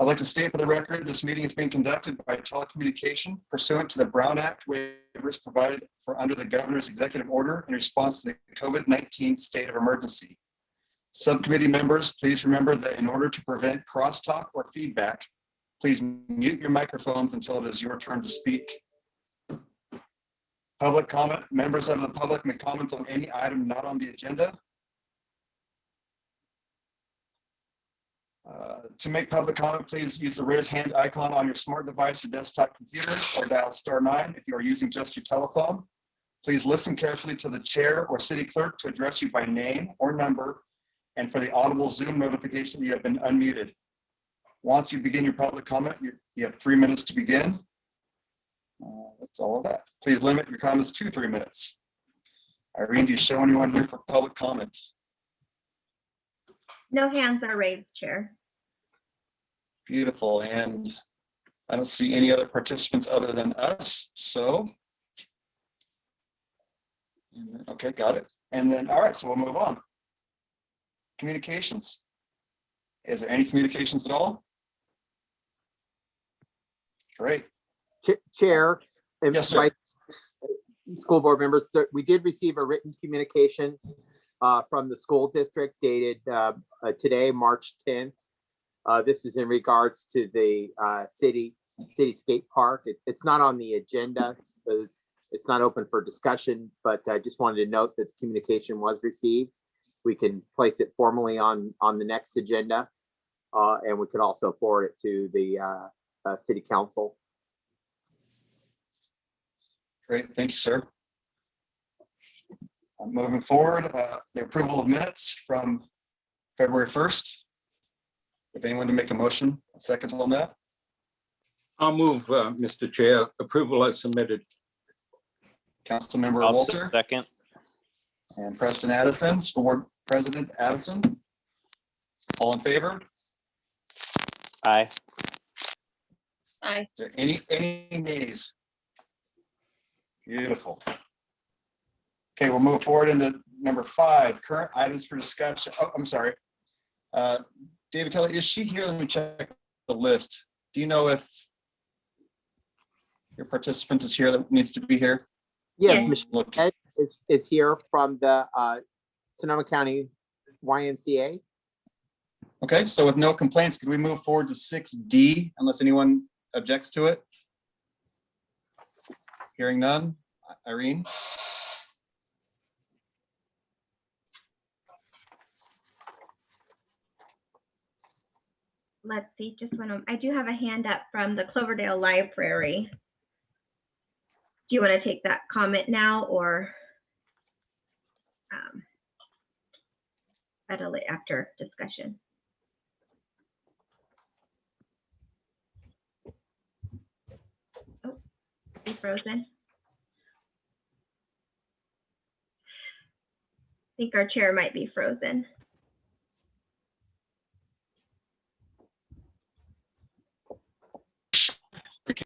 I'd like to state for the record, this meeting is being conducted by telecommunication pursuant to the Brown Act waivers provided for under the governor's executive order in response to the COVID-19 state of emergency. Subcommittee members, please remember that in order to prevent crosstalk or feedback, please mute your microphones until it is your turn to speak. Public comment, members of the public may comment on any item not on the agenda. To make public comment, please use the raise hand icon on your smart device or desktop computer, or dial *9 if you are using just your telephone. Please listen carefully to the chair or city clerk to address you by name or number, and for the audible Zoom notification you have been unmuted. Once you begin your public comment, you have 3 minutes to begin. That's all of that. Please limit your comments to 3 minutes. Irene, do you show anyone here for public comment? No hands are raised, Chair. Beautiful, and I don't see any other participants other than us, so. Okay, got it. And then, all right, so we'll move on. Communications. Is there any communications at all? Great. Chair, and yes, sir. School board members, we did receive a written communication from the school district dated today, March 10th. This is in regards to the city skate park. It's not on the agenda. It's not open for discussion, but I just wanted to note that the communication was received. We can place it formally on the next agenda, and we could also forward it to the city council. Great, thank you, sir. Moving forward, the approval of minutes from February 1st. If anyone to make a motion, a second on that. I'll move, Mr. Chair, approval as submitted. Councilmember I'll Walter. second. And Preston Addison, School Board President Addison. All in favor? Aye. Aye. Is there any nays? Beautiful. Okay, we'll move forward into number 5, current items for discussion. Oh, I'm sorry. David Kelly, is she here? Let me check the list. Do you know if your participant is here that needs to be here? Yes, Yeah. Michelle Ed is here from the Sonoma County YMCA. Okay, so with no complaints, could we move forward to 6D unless anyone objects to it? Hearing none. Irene? Let's see, just one moment. I do have a hand up from the Cloverdale Library. Do you want to take that comment now or after discussion? Oh, be frozen. I think our chair might be frozen. Okay,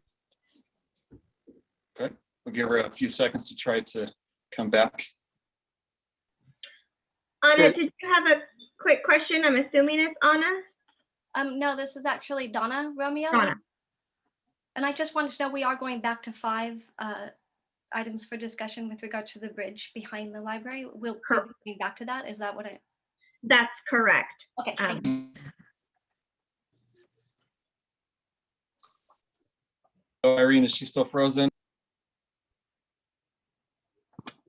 we'll give her a few seconds to try to come back. Anna, Sure. did you have a quick question? I'm assuming it's Anna. No, this is actually Donna Romeo. Donna. And I just wanted to know, we are going back to 5 items for discussion with regard to the bridge behind the library. We'll be back to that. Is that what I? That's correct. Okay. Thank you. So Irene, is she still frozen?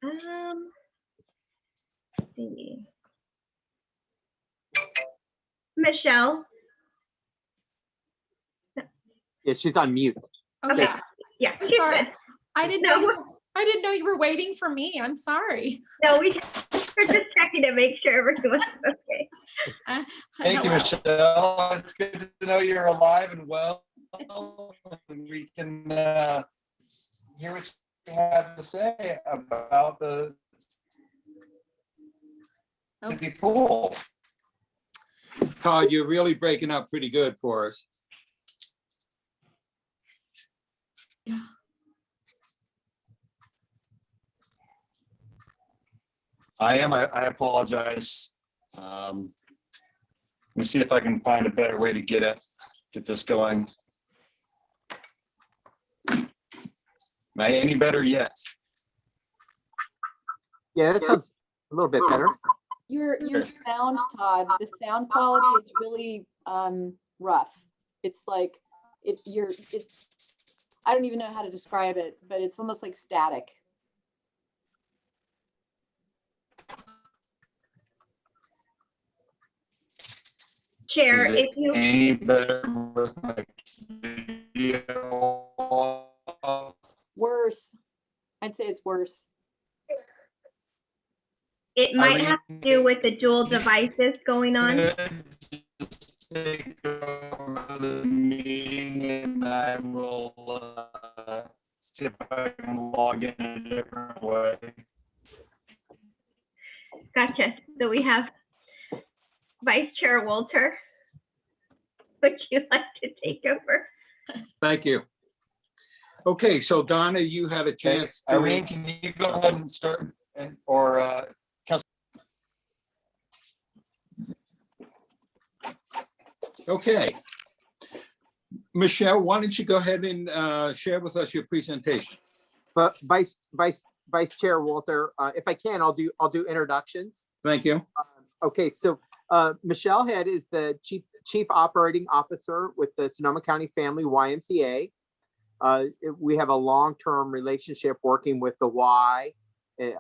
Let's see. Michelle. Yeah, she's on mute. Okay, Yeah. I'm she's sorry. good. I didn't No, know you were waiting for me. I'm sorry. No, we're just checking to make sure everyone's okay. Thank you, Hello. Michelle. It's good to know you're alive and well. And we can hear what you have to say about the to be cool. Todd, you're really breaking up pretty good for us. Yeah. I apologize. Let me see if I can find a better way to get it. get this going. Am I any better yet? Yeah, that sounds a little bit better. Your sound, Todd, the sound quality is really rough. It's like I don't even know how to describe it, but it's almost like static. Chair, Is it if you, any better with my video? Worse. I'd say it's worse. it might have to do with the dual devices going on. Just take over the meeting and I will see if I can log in a different way. Gotcha. So we have Vice Chair Walter. Would you like to take over? Thank you. Okay, so Donna, you had a Okay, chance. to- Irene, can you go ahead and start or Okay. Michelle, why don't you go ahead and share with us your presentation? But Vice Chair Walter, if I can, I'll do introductions. Thank you. Okay, so Michelle Head is the Chief Operating Officer with the Sonoma County Family YMCA. We have a long-term relationship working with the Y,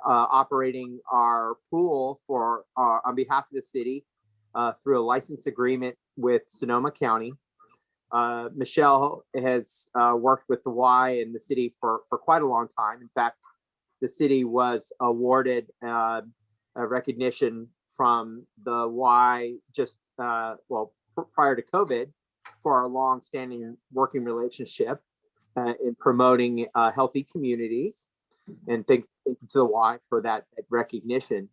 operating our pool for on behalf of the city through a license agreement with Sonoma County. Michelle has worked with the Y and the city for quite a long time. In fact, the city was awarded a recognition from the Y just prior to COVID for our long-standing working relationship in promoting healthy communities. And thank you to the Y for that recognition.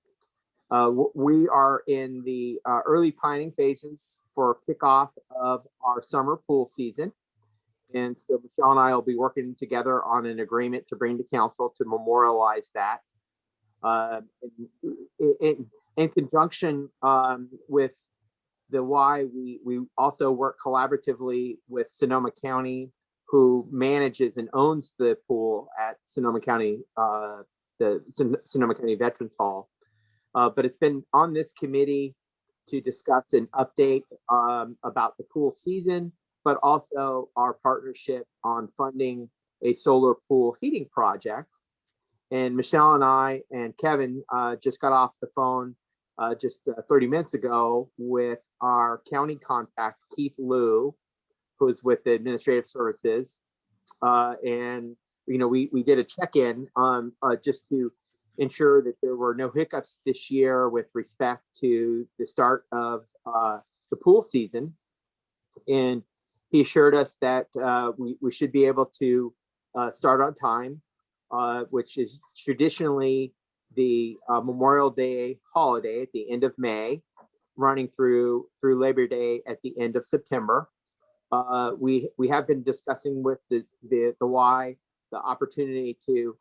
We are in the early planning phases for kickoff of our summer pool season. And so Michelle and I will be working together on an agreement to bring to council to memorialize that. In conjunction with the Y, we also work collaboratively with Sonoma County, who manages and owns the pool at Sonoma County, the Sonoma County Veterans Hall. But it's been on this committee to discuss an update about the pool season, but also our partnership on funding a solar pool heating project. And Michelle and I and Kevin just got off the phone just 30 minutes ago with our county contact, Keith Liu, who is with the Administrative Services. And, you know, we did a check-in just to ensure that there were no hiccups this year with respect to the start of the pool season. And he assured us that we should be able to start on time, which is traditionally the Memorial Day holiday at the end of May, running through Labor Day at the end of September. We have been discussing with the Y the opportunity to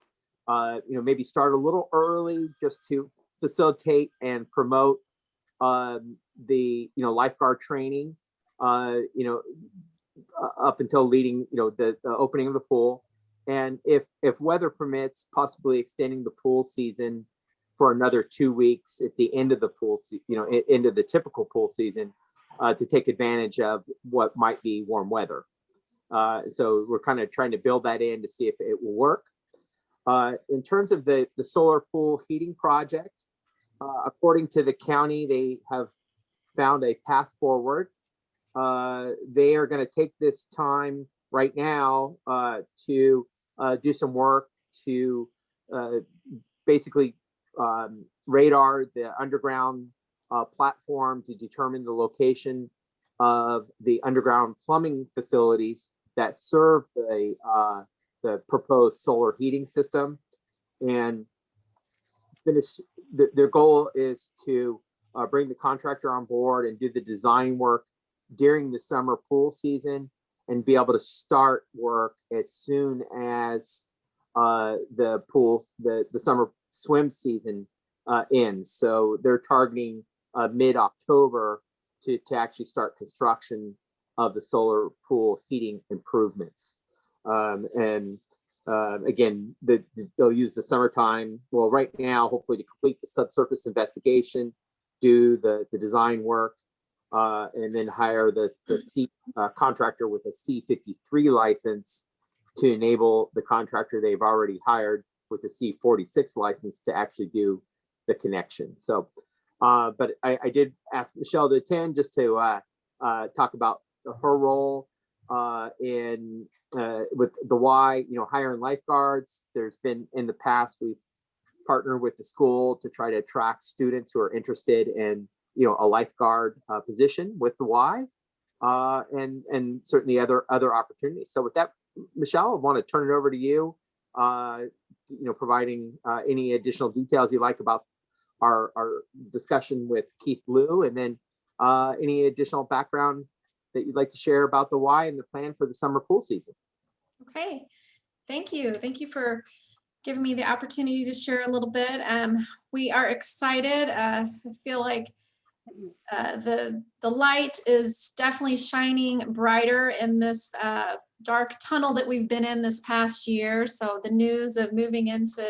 maybe start a little early just to facilitate and promote the lifeguard training up until leading the opening of the pool, and if weather permits, possibly extending the pool season for another 2 weeks at the end of the pool end of the typical pool season to take advantage of what might be warm weather. So we're kind of trying to build that in to see if it will work. In terms of the solar pool heating project, according to the county, they have found a path forward. They are going to take this time right now to do some work to basically radar the underground platform to determine the location of the underground plumbing facilities that serve the proposed solar heating system, and finish. Their goal is to bring the contractor on board and do the design work during the summer pool season and be able to start work as soon as the summer swim season ends. So they're targeting mid-October to actually start construction of the solar pool heating improvements. Again, they'll use the summertime, well, right now, hopefully to complete the subsurface investigation, do the design work, and then hire the contractor with a C53 license to enable the contractor they've already hired with a C46 license to actually do the connection. So, but I did ask Michelle to attend just to talk about her role in with the Y, hiring lifeguards. There's been in the past, we've partnered with the school to try to attract students who are interested in, a lifeguard position with the Y, and certainly other opportunities. So with that, Michelle, I want to turn it over to you, providing any additional details you like about our discussion with Keith Blue, and then any additional background that you'd like to share about the Y and the plan for the summer pool season. Okay, thank you. Thank you for giving me the opportunity to share a little bit. We are excited. I feel like the light is definitely shining brighter in this dark tunnel that we've been in this past year. So the news of moving into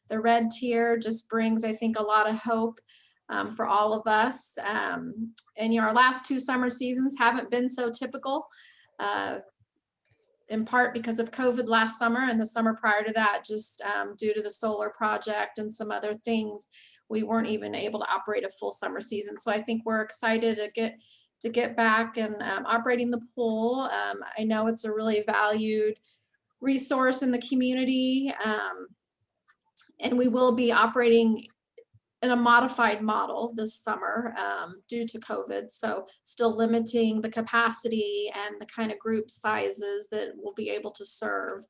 the red tier just brings, I think, a lot of hope for all of us. And our last 2 summer seasons haven't been so typical, in part because of COVID last summer, and the summer prior to that, just due to the solar project and some other things, we weren't even able to operate a full summer season. So I think we're excited to get back and operating the pool. I know it's a really valued resource in the community, and we will be operating in a modified model this summer due to COVID. So still limiting the capacity and the kind of group sizes that we'll be able to serve.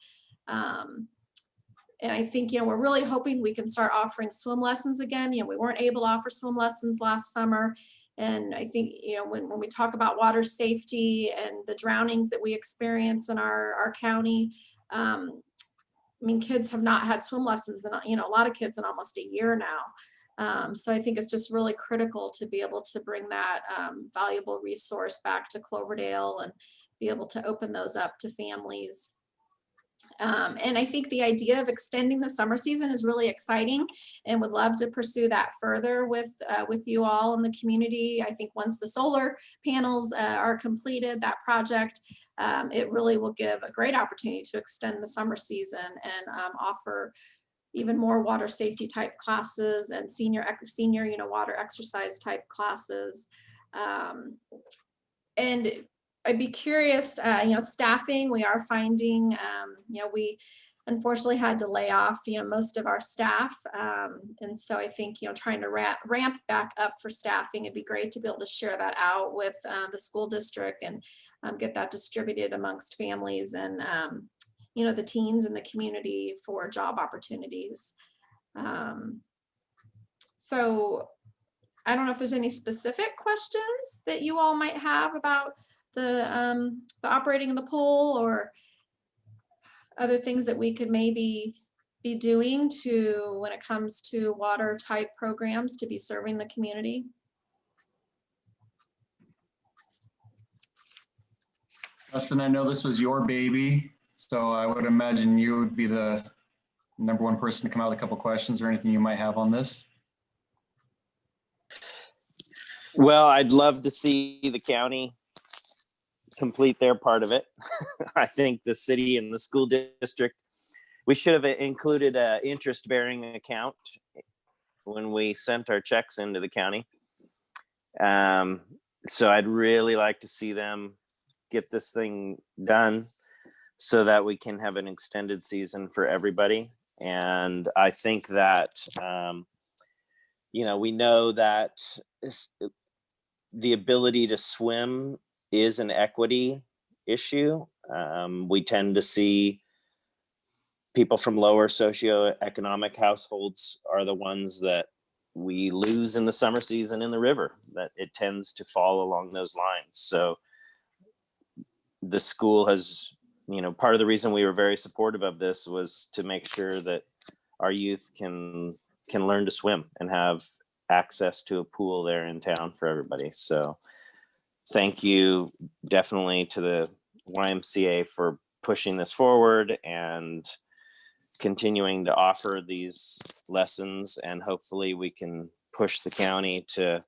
And I think, we're really hoping we can start offering swim lessons again. We weren't able to offer swim lessons last summer. And I think, when we talk about water safety and the drownings that we experience in our county, kids have not had swim lessons, and a lot of kids in almost a year now. So I think it's just really critical to be able to bring that valuable resource back to Cloverdale and be able to open those up to families. And I think the idea of extending the summer season is really exciting, and would love to pursue that further with you all in the community. I think once the solar panels are completed, that project, it really will give a great opportunity to extend the summer season and offer even more water safety type classes and senior water exercise type classes. And I'd be curious, staffing, we are finding, we unfortunately had to lay off, most of our staff. And so I think, trying to ramp back up for staffing, it'd be great to be able to share that out with the school district and get that distributed amongst families and, the teens in the community for job opportunities. So I don't know if there's any specific questions that you all might have about the operating of the pool, or other things that we could maybe be doing when it comes to water type programs to be serving the community. Justin, I know this was your baby, so I would imagine you would be the #1 person to come out with a couple questions or anything you might have on this. Well, I'd love to see the county complete their part of it. I think the city and the school district, we should have included an interest-bearing account when we sent our checks into the county. So I'd really like to see them get this thing done so that we can have an extended season for everybody. And I think that, we know that the ability to swim is an equity issue. We tend to see people from lower socioeconomic households are the ones that we lose in the summer season in the river, that it tends to fall along those lines. So the school has, part of the reason we were very supportive of this was to make sure that our youth can learn to swim and have access to a pool there in town for everybody. So thank you definitely to the YMCA for pushing this forward and continuing to offer these lessons, and hopefully we can push the county to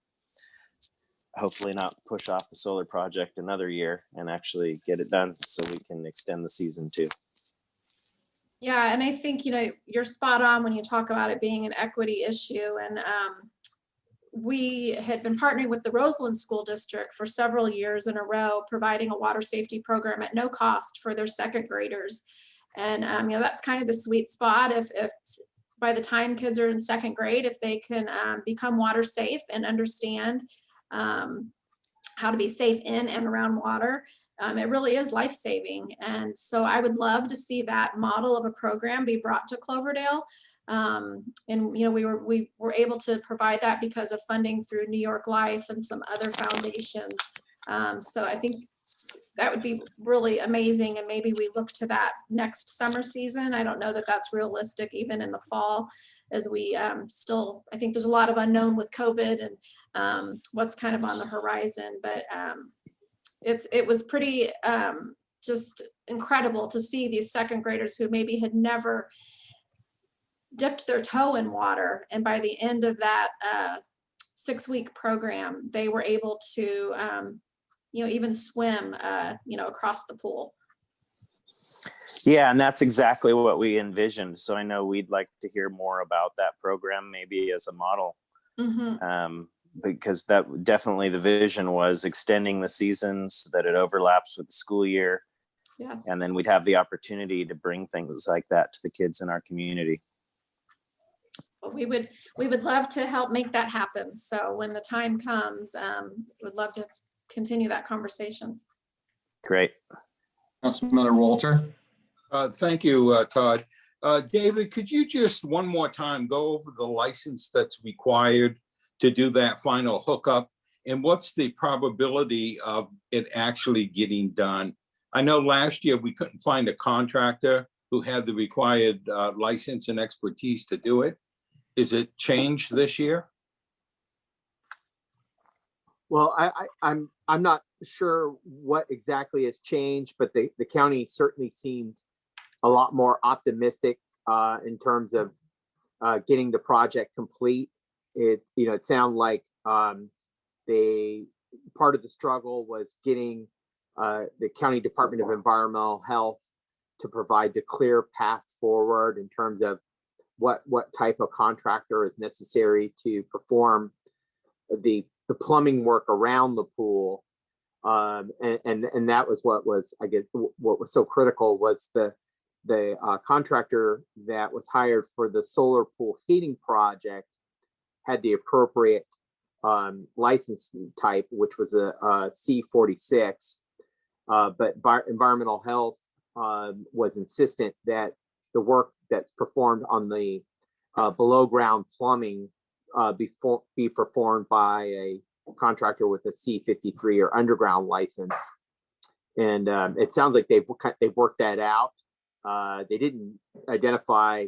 hopefully not push off the solar project another year and actually get it done so we can extend the season too. Yeah, and I think, you're spot on when you talk about it being an equity issue. And we had been partnering with the Roseland School District for several years in a row, providing a water safety program at no cost for their second graders. And, that's kind of the sweet spot. If by the time kids are in second grade, if they can become water safe and understand how to be safe in and around water, it really is life-saving. And so I would love to see that model of a program be brought to Cloverdale. And we were able to provide that because of funding through New York Life and some other foundations. So I think that would be really amazing. And maybe we look to that next summer season. I don't know that that's realistic even in the fall, as we still, I think there's a lot of unknown with COVID and what's kind of on the horizon. But it was pretty just incredible to see these second graders who maybe had never dipped their toe in water. And by the end of that 6-week program, they were able to, even swim, across the pool. Yeah, and that's exactly what we envisioned. So I know we'd like to hear more about that program, maybe as a model. Mm-hmm. Because that definitely the vision was extending the seasons so that it overlaps with the school year. Yes. And then we'd have the opportunity to bring things like that to the kids in our community. But we would love to help make that happen. So when the time comes, would love to continue that conversation. Great. Councilmember Walter. Thank you, Todd. David, could you just one more time go over the license that's required to do that final hookup? And what's the probability of it actually getting done? I know last year we couldn't find a contractor who had the required license and expertise to do it. Is it changed this year? Well, I'm not sure what exactly has changed, but the county certainly seemed a lot more optimistic in terms of getting the project complete. It sounded like they part of the struggle was getting the County Department of Environmental Health to provide the clear path forward in terms of what type of contractor is necessary to perform the plumbing work around the pool. And that was what was, I guess, what was so critical was the contractor that was hired for the solar pool heating project had the appropriate license type, which was a C46. But environmental health was insistent that the work that's performed on the below ground plumbing be performed by a contractor with a C53 or underground license. And it sounds like they've worked that out. They didn't identify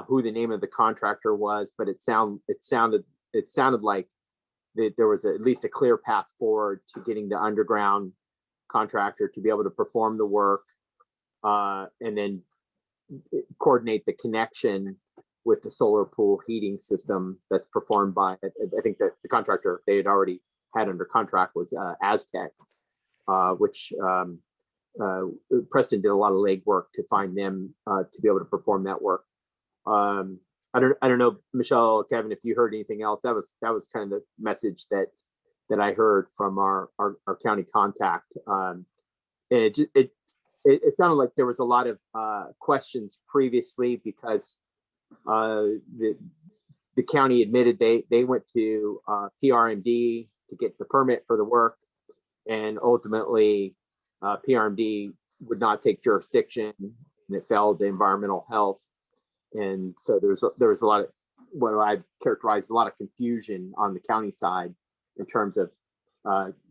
who the name of the contractor was, but it sounded like there was at least a clear path forward to getting the underground contractor to be able to perform the work and then coordinate the connection with the solar pool heating system that's performed by, I think that the contractor they had already had under contract was Aztec, which Preston did a lot of legwork to find them to be able to perform that work. I don't know, Michelle or Kevin, if you heard anything else. That was kind of the message that I heard from our county contact. It sounded like there was a lot of questions previously because the county admitted they went to PRMD to get the permit for the work, and ultimately PRMD would not take jurisdiction, and it fell to environmental health. And so there was a lot of what I've characterized a lot of confusion on the county side in terms of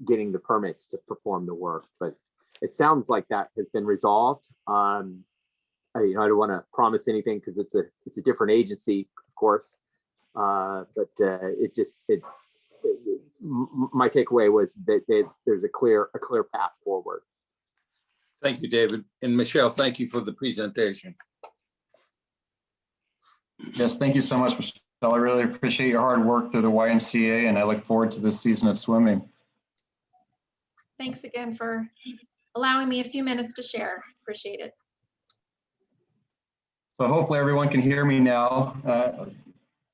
getting the permits to perform the work. But it sounds like that has been resolved. I don't want to promise anything because it's a different agency, of course. But my takeaway was that there's a clear path forward. Thank you, David. And Michelle, thank you for the presentation. Yes, thank you so much, Michelle. I really appreciate your hard work through the YMCA, and I look forward to this season of swimming. Thanks again for allowing me a few minutes to share. Appreciate it. So hopefully everyone can hear me now. A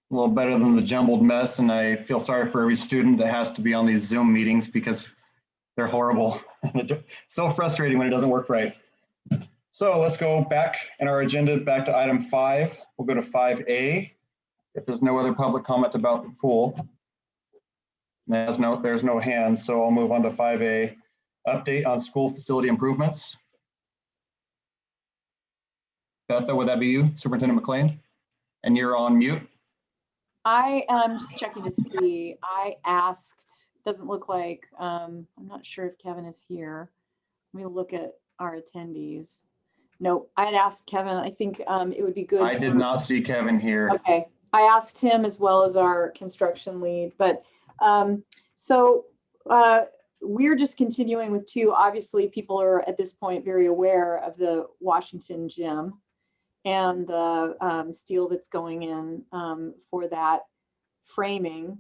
little better than the jumbled mess, and I feel sorry for every student that has to be on these Zoom meetings because they're horrible. So frustrating when it doesn't work right. So let's go back in our agenda, back to item 5. We'll go to 5A. If there's no other public comment about the pool. There's no hands, so I'll move on to 5A. Update on school facility improvements. Betha, would that be you, Superintendent McLean? And you're on mute. I am just checking to see. I asked, doesn't look like, I'm not sure if Kevin is here. Let me look at our attendees. No, I had asked Kevin, I think it would be good. I did not see Kevin here. Okay, I asked him as well as our construction lead, but we're just continuing with 2. Obviously, people are at this point very aware of the Washington gym and the steel that's going in for that framing.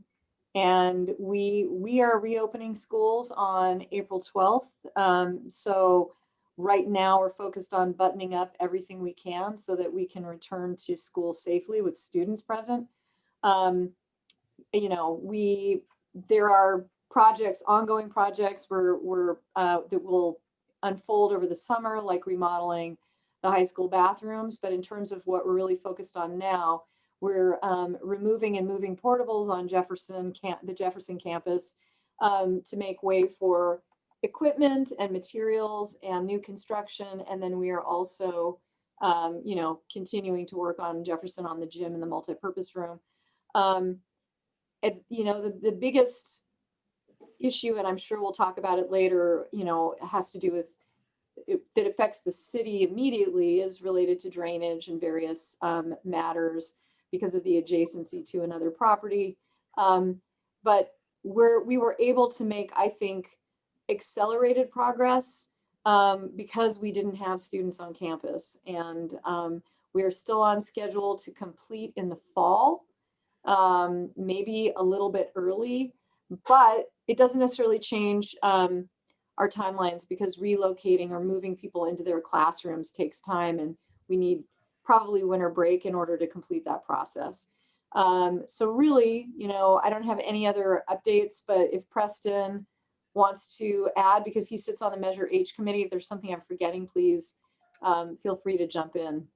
And we are reopening schools on April 12th. So right now we're focused on buttoning up everything we can so that we can return to school safely with students present. You know, there are projects, ongoing projects that will unfold over the summer, like remodeling the high school bathrooms. But in terms of what we're really focused on now, we're removing and moving portables on the Jefferson campus to make way for equipment and materials and new construction. And then we are also, you know, continuing to work on Jefferson, on the gym and the multipurpose room. You know, the biggest issue, and I'm sure we'll talk about it later, you know, has to do with that affects the city immediately, is related to drainage and various matters because of the adjacency to another property. But we were able to make, I think, accelerated progress because we didn't have students on campus. And we are still on schedule to complete in the fall, maybe a little bit early, but it doesn't necessarily change our timelines, because relocating or moving people into their classrooms takes time, and we need probably winter break in order to complete that process. So really, you know, I don't have any other updates, but if Preston wants to add, because he sits on the Measure H committee, if there's something I'm forgetting, please feel free to jump in.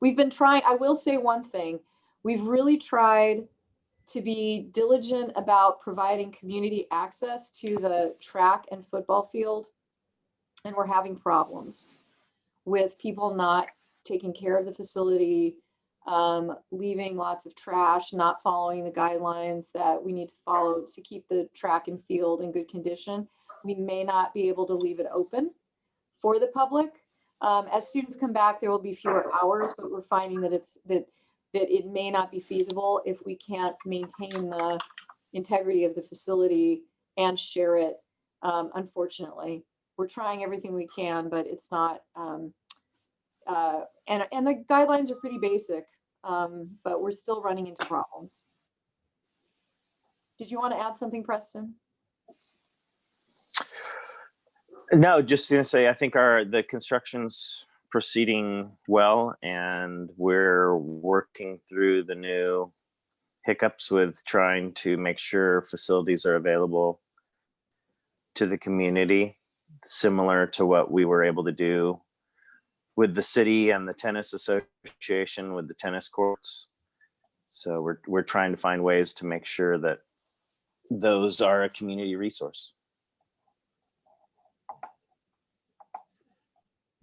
We've been trying, I will say one thing, we've really tried to be diligent about providing community access to the track and football field. And we're having problems with people not taking care of the facility, leaving lots of trash, not following the guidelines that we need to follow to keep the track and field in good condition. We may not be able to leave it open for the public. As students come back, there will be fewer hours, but we're finding that that it may not be feasible if we can't maintain the integrity of the facility and share it. Unfortunately, we're trying everything we can, but it's not, and the guidelines are pretty basic, but we're still running into problems. Did you want to add something, Preston? No, just gonna say, I think the construction's proceeding well, and we're working through the new hiccups with trying to make sure facilities are available to the community, similar to what we were able to do with the city and the tennis association with the tennis courts. So we're trying to find ways to make sure that those are a community resource.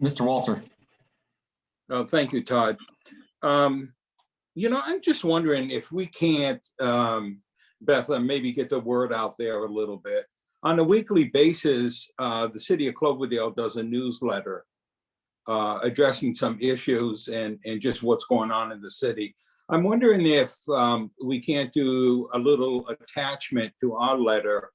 Mr. Walter. Oh, thank you, Todd. You know, I'm just wondering if we can't, Betha, maybe get the word out there a little bit. On a weekly basis, the city of Cloverdale does a newsletter addressing some issues and just what's going on in the city. I'm wondering if we can't do a little attachment to our letter,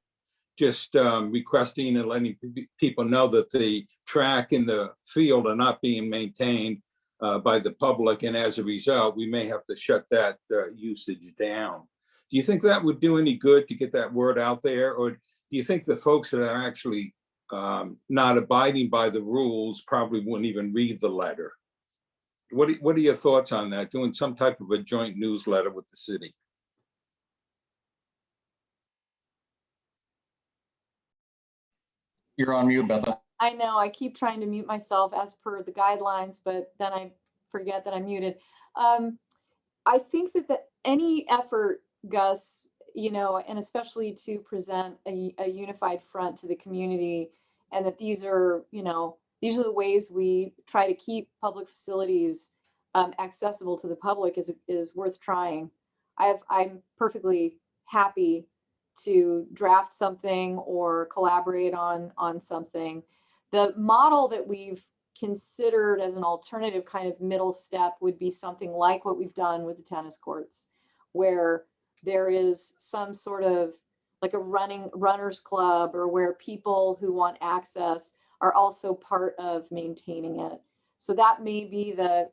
just requesting and letting people know that the track and the field are not being maintained by the public, and as a result, we may have to shut that usage down. Do you think that would do any good to get that word out there, or do you think the folks that are actually not abiding by the rules probably wouldn't even read the letter? What are your thoughts on that, doing some type of a joint newsletter with the city? You're on mute, Betha. I know, I keep trying to mute myself as per the guidelines, but then I forget that I'm muted. I think that any effort, Gus, you know, and especially to present a unified front to the community, and that these are, you know, these are the ways we try to keep public facilities accessible to the public is worth trying. I'm perfectly happy to draft something or collaborate on something. The model that we've considered as an alternative kind of middle step would be something like what we've done with the tennis courts, where there is some sort of like a runners club, or where people who want access are also part of maintaining it. So that may be the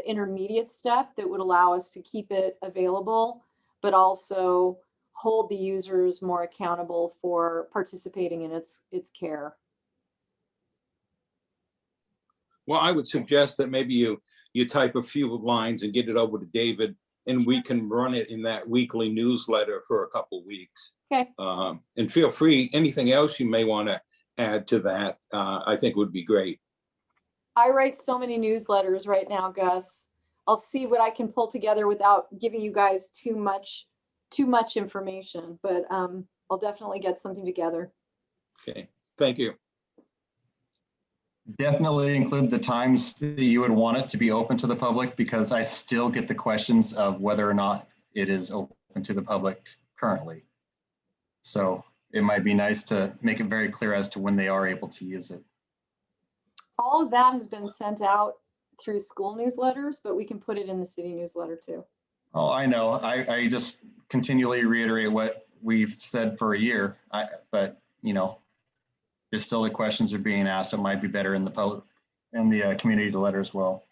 intermediate step that would allow us to keep it available, but also hold the users more accountable for participating in its care. Well, I would suggest that maybe you type a few lines and get it over to David, and we can run it in that weekly newsletter for a couple weeks. Okay. And feel free, anything else you may want to add to that, I think would be great. I write so many newsletters right now, Gus. I'll see what I can pull together without giving you guys too much information, but I'll definitely get something together. Okay, thank you. Definitely include the times that you would want it to be open to the public, because I still get the questions of whether or not it is open to the public currently. So it might be nice to make it very clear as to when they are able to use it. All of that has been sent out through school newsletters, but we can put it in the city newsletter too. Oh, I know. I just continually reiterate what we've said for a year, but you know, there's still the questions are being asked. It might be better in the public and the community to letter as well.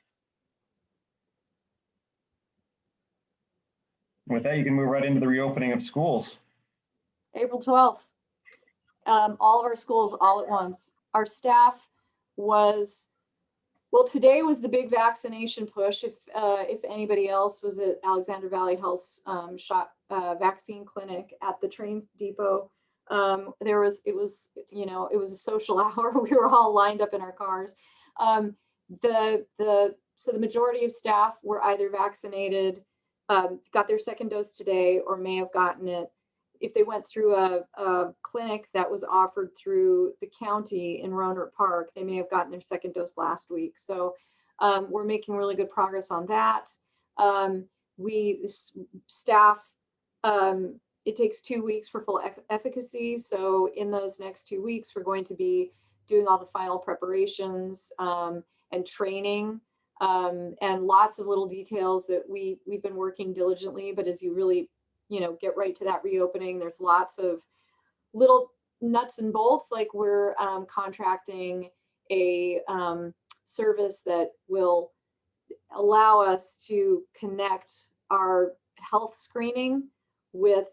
With that, you can move right into the reopening of schools. April 12th, all of our schools all at once. Our staff was, well, today was the big vaccination push. If anybody else was at Alexander Valley Health's vaccine clinic at the train depot, it was a social hour. We were all lined up in our cars. So the majority of staff were either vaccinated, got their second dose today, or may have gotten it. If they went through a clinic that was offered through the county in Rohnert Park, they may have gotten their second dose last week. So we're making really good progress on that. Staff, it takes 2 weeks for full efficacy. So in those next 2 weeks, we're going to be doing all the final preparations and training and lots of little details that we've been working diligently. But as you really, get right to that reopening, there's lots of little nuts and bolts, like we're contracting a service that will allow us to connect our health screening with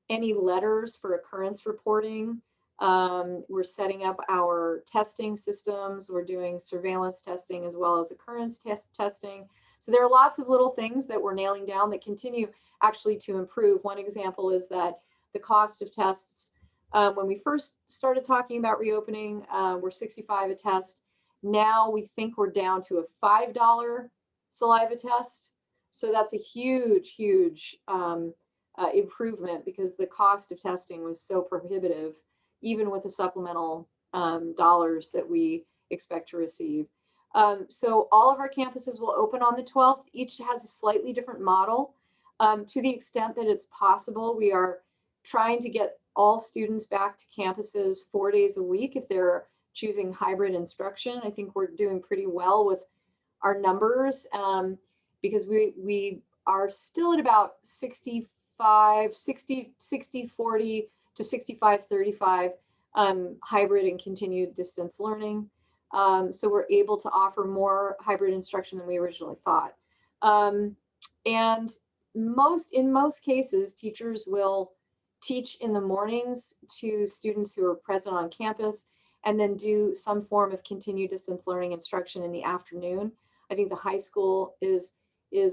any letters for occurrence reporting. We're setting up our testing systems. We're doing surveillance testing as well as occurrence testing. So there are lots of little things that we're nailing down that continue actually to improve. One example is that the cost of tests, when we first started talking about reopening, were $65 a test. Now we think we're down to a $5 saliva test. So that's a huge, huge improvement, because the cost of testing was so prohibitive, even with the supplemental dollars that we expect to receive. So all of our campuses will open on the 12th. Each has a slightly different model. To the extent that it's possible, we are trying to get all students back to campuses 4 days a week if they're choosing hybrid instruction. I think we're doing pretty well with our numbers, because we are still at about 65, 60, 40 to 65, 35 hybrid and continued distance learning. So we're able to offer more hybrid instruction than we originally thought. And in most cases, teachers will teach in the mornings to students who are present on campus, and then do some form of continued distance learning instruction in the afternoon. I think the high school is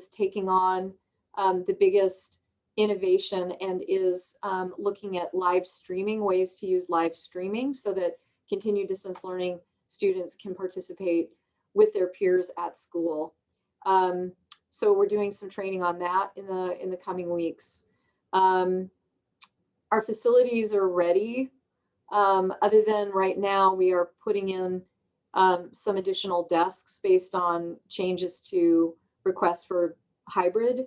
taking on the biggest innovation and is looking at live streaming, ways to use live streaming so that continued distance learning students can participate with their peers at school. So we're doing some training on that in the coming weeks. Our facilities are ready. Other than right now, we are putting in some additional desks based on changes to requests for hybrid.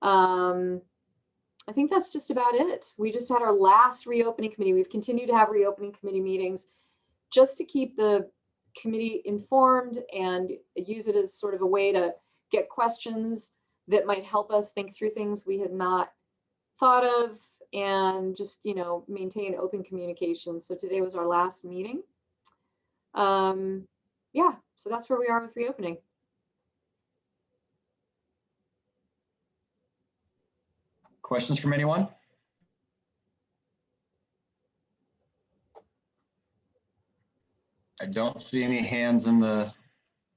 I think that's just about it. We just had our last reopening committee. We've continued to have reopening committee meetings just to keep the committee informed and use it as sort of a way to get questions that might help us think through things we had not thought of, and just, maintain open communication. So today was our last meeting. Yeah, so that's where we are with reopening. Questions from anyone? I don't see any hands in the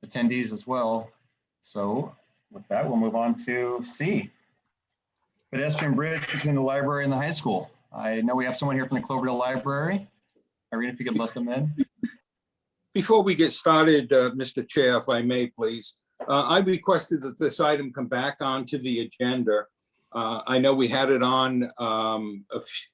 attendees as well. So with that, we'll move on to C. Pedestrian bridge between the library and the high school. I know we have someone here from the Cloverdale Library. Irene, if you could let them in. Before we get started, Mr. Chair, if I may, please, I requested that this item come back onto the agenda. I know we had it on, I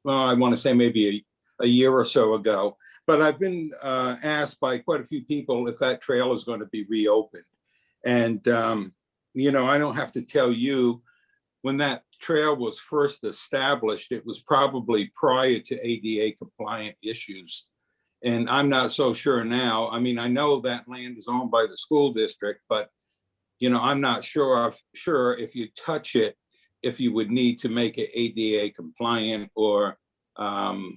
want to say maybe a year or so ago, but I've been asked by quite a few people if that trail is going to be reopened. And, I don't have to tell you, when that trail was first established, it was probably prior to ADA compliant issues. And I'm not so sure now. I mean, I know that land is owned by the school district, but, I'm not sure if you touch it, if you would need to make it ADA compliant, or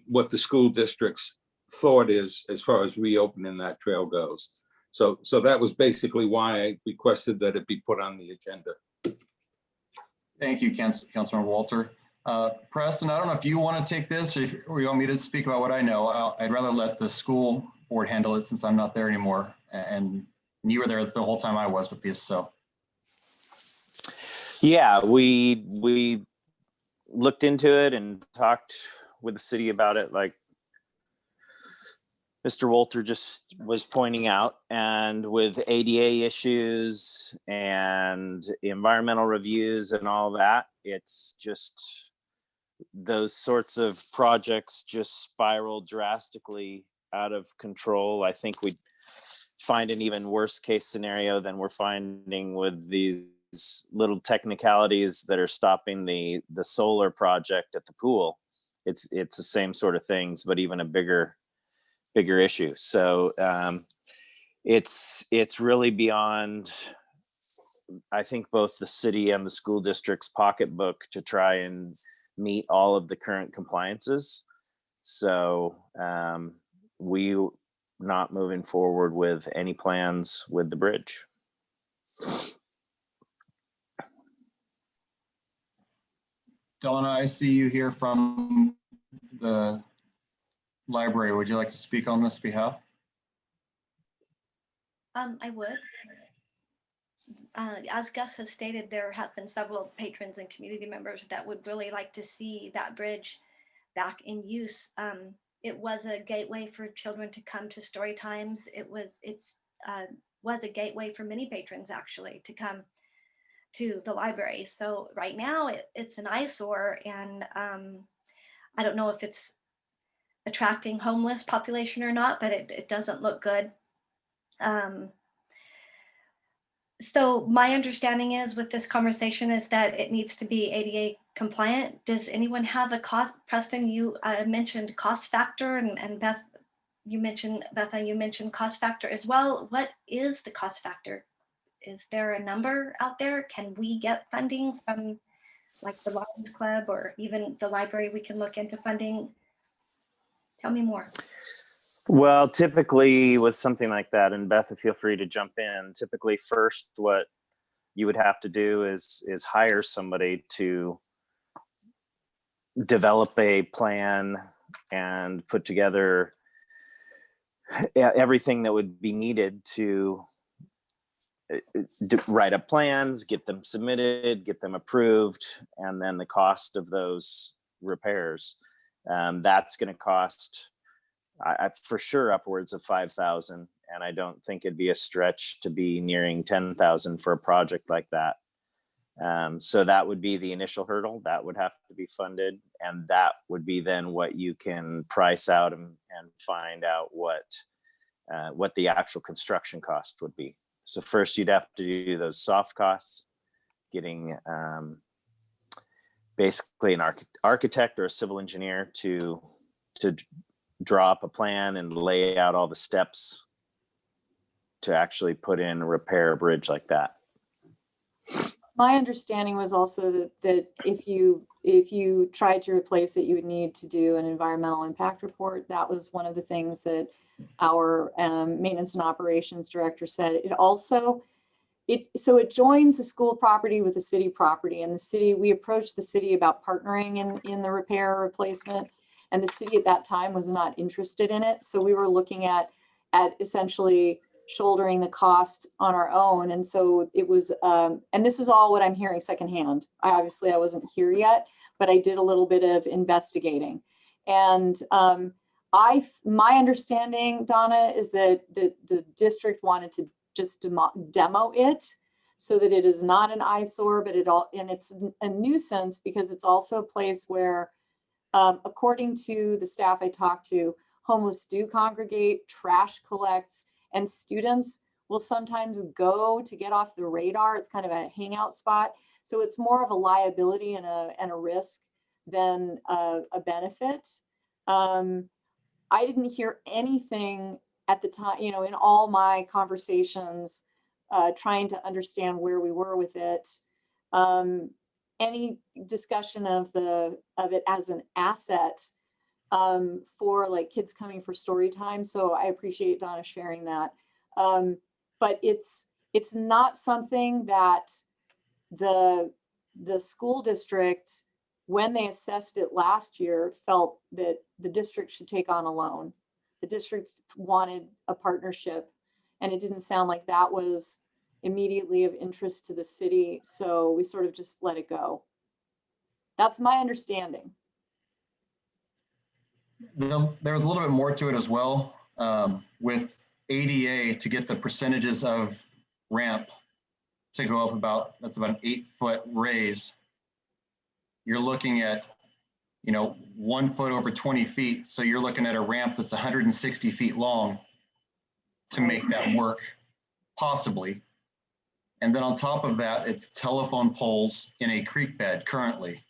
what the school district's thought is as far as reopening that trail goes. So that was basically why I requested that it be put on the agenda. Thank you, Councilman Walter. Preston, I don't know if you want to take this, or you want me to speak about what I know. I'd rather let the school board handle it since I'm not there anymore. And you were there the whole time I was with this, so. Yeah, we looked into it and talked with the city about it, like Mr. Walter just was pointing out, and with ADA issues and environmental reviews and all that, it's just those sorts of projects just spiral drastically out of control. I think we'd find an even worse case scenario than we're finding with these little technicalities that are stopping the solar project at the pool. It's the same sort of things, but even a bigger issue. So it's really beyond, I think, both the city and the school district's pocketbook to try and meet all of the current compliances. So we not moving forward with any plans with the bridge. Donna, I see you here from the library. Would you like to speak on this behalf? I would. As Gus has stated, there have been several patrons and community members that would really like to see that bridge back in use. It was a gateway for children to come to story times. It was a gateway for many patrons actually to come to the library. So right now it's an eyesore, and I don't know if it's attracting homeless population or not, but it doesn't look good. So my understanding is with this conversation is that it needs to be ADA compliant. Does anyone have a cost? Preston, you mentioned cost factor, and Betha, you mentioned cost factor as well. What is the cost factor? Is there a number out there? Can we get funding from like the Lions Club or even the library? We can look into funding. Tell me more. Well, typically with something like that, and Beth, feel free to jump in. Typically, first, what you would have to do is hire somebody to develop a plan and put together everything that would be needed to write up plans, get them submitted, get them approved, and then the cost of those repairs. That's going to cost for sure upwards of 5,000, and I don't think it'd be a stretch to be nearing 10,000 for a project like that. So that would be the initial hurdle that would have to be funded, and that would be then what you can price out and find out what the actual construction cost would be. So first you'd have to do those soft costs, getting basically an architect or a civil engineer to draw up a plan and lay out all the steps to actually put in a repair a bridge like that. My understanding was also that if you tried to replace it, you would need to do an environmental impact report. That was one of the things that our maintenance and operations director said. So it joins the school property with the city property, and we approached the city about partnering in the repair or replacement, and the city at that time was not interested in it. So we were looking at essentially shouldering the cost on our own. And so it was, and this is all what I'm hearing secondhand. I wasn't here yet, but I did a little bit of investigating. And my understanding, Donna, is that the district wanted to just demo it so that it is not an eyesore, but and it's a nuisance because it's also a place where, according to the staff I talked to, homeless do congregate, trash collects, and students will sometimes go to get off the radar. It's kind of a hangout spot. So it's more of a liability and a risk than a benefit. I didn't hear anything at the time, in all my conversations, trying to understand where we were with it. Any discussion of it as an asset for like kids coming for story time. So I appreciate Donna sharing that. But it's not something that the school district, when they assessed it last year, felt that the district should take on alone. The district wanted a partnership, and it didn't sound like that was immediately of interest to the city. So we sort of just let it go. That's my understanding. There was a little bit more to it as well. With ADA, to get the percentages of ramp to go up that's about an 8-foot raise. You're looking at, 1 foot over 20 feet. So you're looking at a ramp that's 160 feet long to make that work, possibly. And then on top of that, it's telephone poles in a creek bed currently.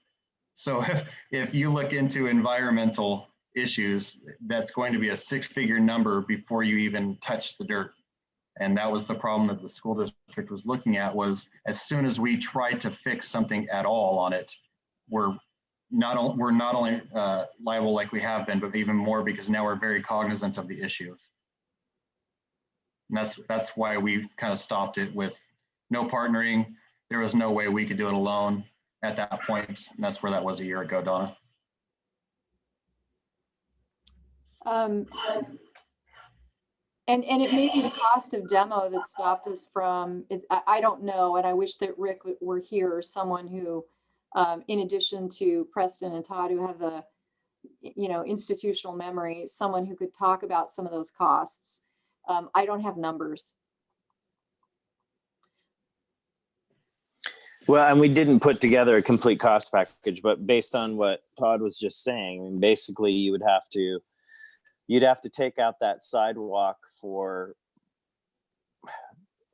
So if you look into environmental issues, that's going to be a 6-figure number before you even touch the dirt. And that was the problem that the school district was looking at, was as soon as we tried to fix something at all on it, we're not only liable like we have been, but even more, because now we're very cognizant of the issues. And that's why we kind of stopped it with no partnering. There was no way we could do it alone at that point. And that's where that was a year ago, Donna. And it may be the cost of demo that stopped us from it. I don't know. And I wish that Rick were here, or someone who, in addition to Preston and Todd, who have the, institutional memory, someone who could talk about some of those costs. I don't have numbers. Well, and we didn't put together a complete cost package, but based on what Todd was just saying, basically you'd have to take out that sidewalk for,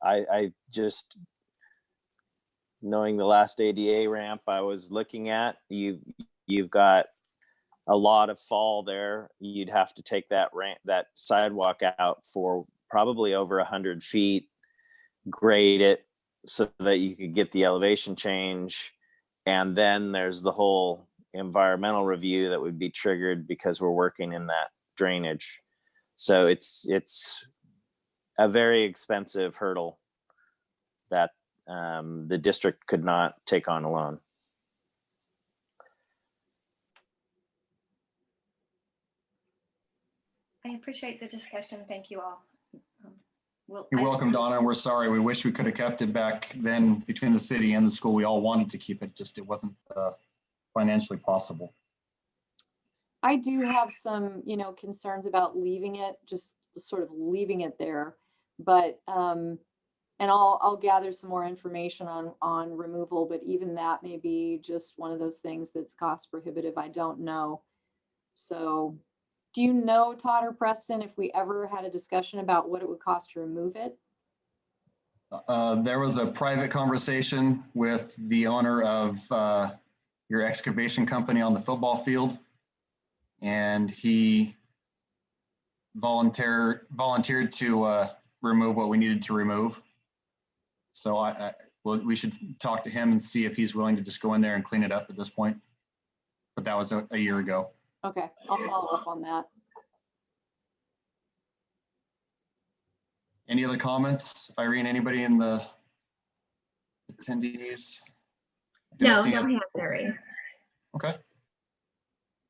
I just, knowing the last ADA ramp I was looking at, you've got a lot of fall there. You'd have to take that sidewalk out for probably over 100 feet, grade it, so that you could get the elevation change. And then there's the whole environmental review that would be triggered because we're working in that drainage. So it's a very expensive hurdle that the district could not take on alone. I appreciate the discussion. Thank you all. You're welcome, Donna. We're sorry. We wish we could have kept it back then between the city and the school. We all wanted to keep it, just it wasn't financially possible. I do have some, concerns about leaving it, just sort of leaving it there. But, and I'll gather some more information on removal, but even that may be just one of those things that's cost prohibitive. I don't know. So do you know, Todd or Preston, if we ever had a discussion about what it would cost to remove it? There was a private conversation with the owner of your excavation company on the football field, and he volunteered to remove what we needed to remove. So we should talk to him and see if he's willing to just go in there and clean it up at this point. But that was a year ago. Okay, I'll follow up on that. Any other comments? Irene, anybody in the attendees? No hands are raised. Okay.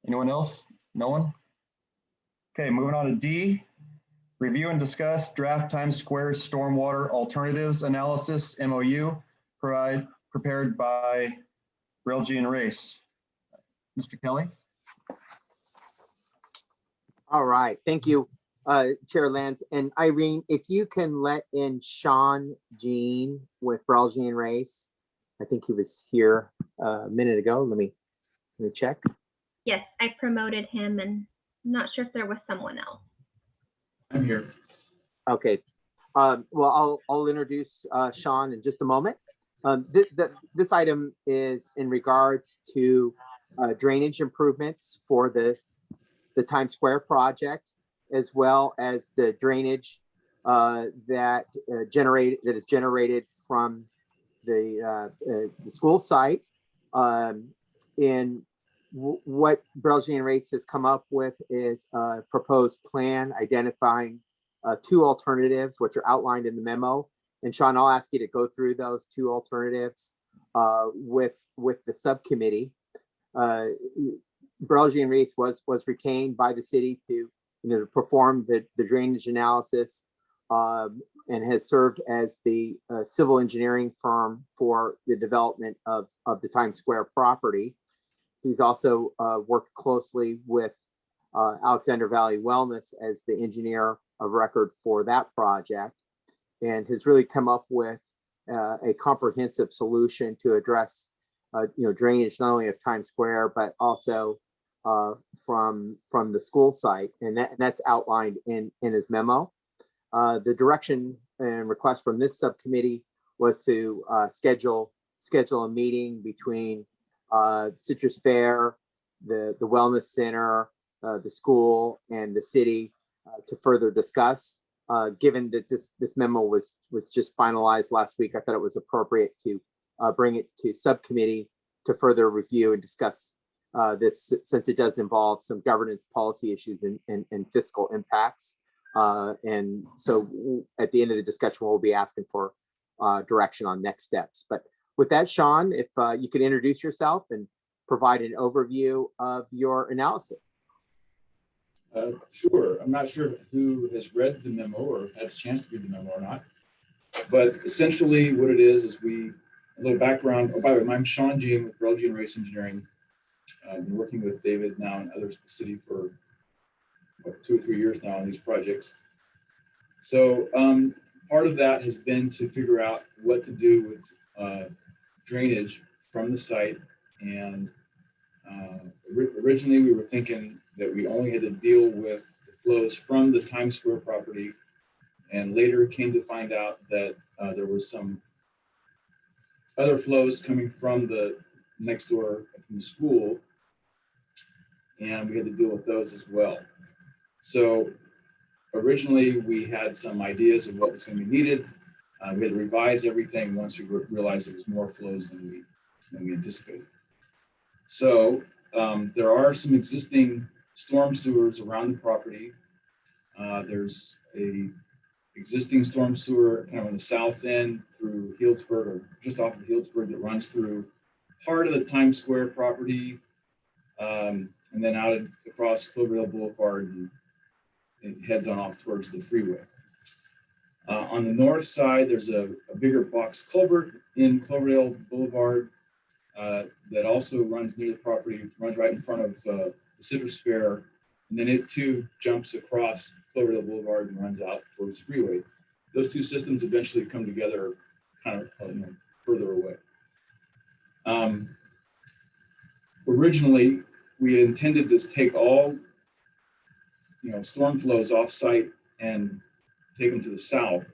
Anyone else? No one? Okay, moving on to D. Review and discuss draft Times Square stormwater alternatives analysis MOU prepared by Relgi and Race. Mr. Kelly? All right, thank you, Chair Lance. And Irene, if you can let in Sean Jean with Relgi and Race. I think he was here a minute ago. Let me check. Yes, I promoted him, and I'm not sure if there was someone else. I'm here. Okay. Well, I'll introduce Sean in just a moment. This item is in regards to drainage improvements for the Times Square project, as well as the drainage that is generated from the school site. What Relgi and Race has come up with is a proposed plan identifying two alternatives, which are outlined in the memo. And Sean, I'll ask you to go through those two alternatives with the subcommittee. Relgi and Race was retained by the city to perform the drainage analysis and has served as the civil engineering firm for the development of the Times Square property. He's also worked closely with Alexander Valley Wellness as the engineer of record for that project, and has really come up with a comprehensive solution to address drainage not only of Times Square but also from the school site, and that's outlined in his memo. The direction and request from this subcommittee was to schedule a meeting between Citrus Fair, the Wellness Center, the school, and the city to further discuss. Given that this memo was just finalized last week, I thought it was appropriate to bring it to subcommittee to further review and discuss this, since it does involve some governance policy issues and fiscal impacts. And so at the end of the discussion, we'll be asking for direction on next steps. But with that, Sean, if you could introduce yourself and provide an overview of your analysis. Sure. I'm not sure who has read the memo or had a chance to read the memo or not. But essentially what it is a little background. Oh, by the way, I'm Sean Jean with Relgi and Race Engineering. I've been working with David now and others at the city for 2 or 3 years now on these projects. So part of that has been to figure out what to do with drainage from the site. And originally we were thinking that we only had to deal with the flows from the Times Square property, and later came to find out that there was some other flows coming from the next door from the school, and we had to deal with those as well. So originally we had some ideas of what was going to be needed. We had to revise everything once we realized it was more flows than we anticipated. So there are some existing storm sewers around the property. There's a existing storm sewer kind of on the south end through Healdsburg, or just off of Healdsburg, that runs through part of the Times Square property, and then out across Cloverdale Boulevard, and it heads on off towards the freeway. On the north side, there's a bigger box culvert in Cloverdale Boulevard that also runs near the property, runs right in front of the Citrus Fair, and then it too jumps across Cloverdale Boulevard and runs out towards the freeway. Those two systems eventually come together kind of further away. Originally, we had intended to take all storm flows off site and take them to the south.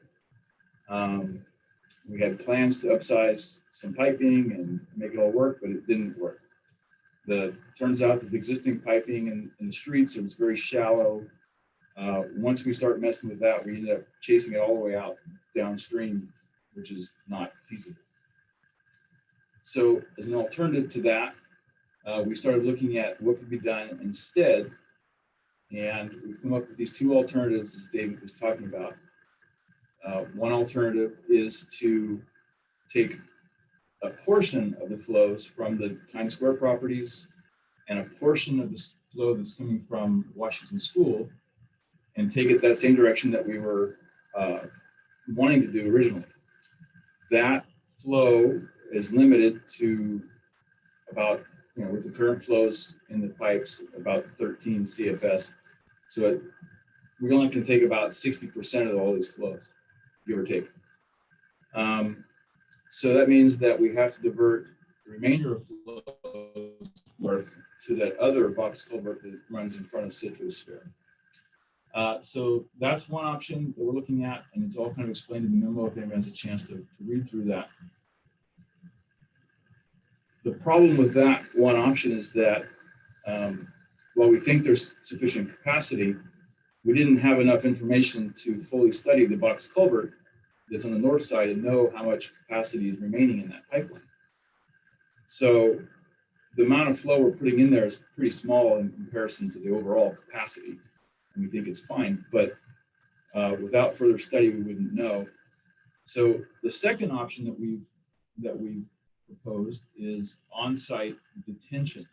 We had plans to upsize some piping and make it all work, but it didn't work. Turns out that the existing piping in the streets, it was very shallow. Once we start messing with that, we ended up chasing it all the way out downstream, which is not feasible. So as an alternative to that, we started looking at what could be done instead. And we've come up with these two alternatives, as David was talking about. One alternative is to take a portion of the flows from the Times Square properties and a portion of the flow that's coming from Washington School and take it that same direction that we were wanting to do originally. That flow is limited to about, with the current flows in the pipes, about 13 CFS. So we only can take about 60% of all these flows, give or take. So that means that we have to divert the remainder of flows north to that other box culvert that runs in front of Citrus Fair. So that's one option that we're looking at, and it's all kind of explained in the memo if anyone has a chance to read through that. The problem with that one option is that while we think there's sufficient capacity, we didn't have enough information to fully study the box culvert that's on the north side and know how much capacity is remaining in that pipeline. So the amount of flow we're putting in there is pretty small in comparison to the overall capacity, and we think it's fine, but without further study, we wouldn't know. So the second option that we've proposed is on-site detention.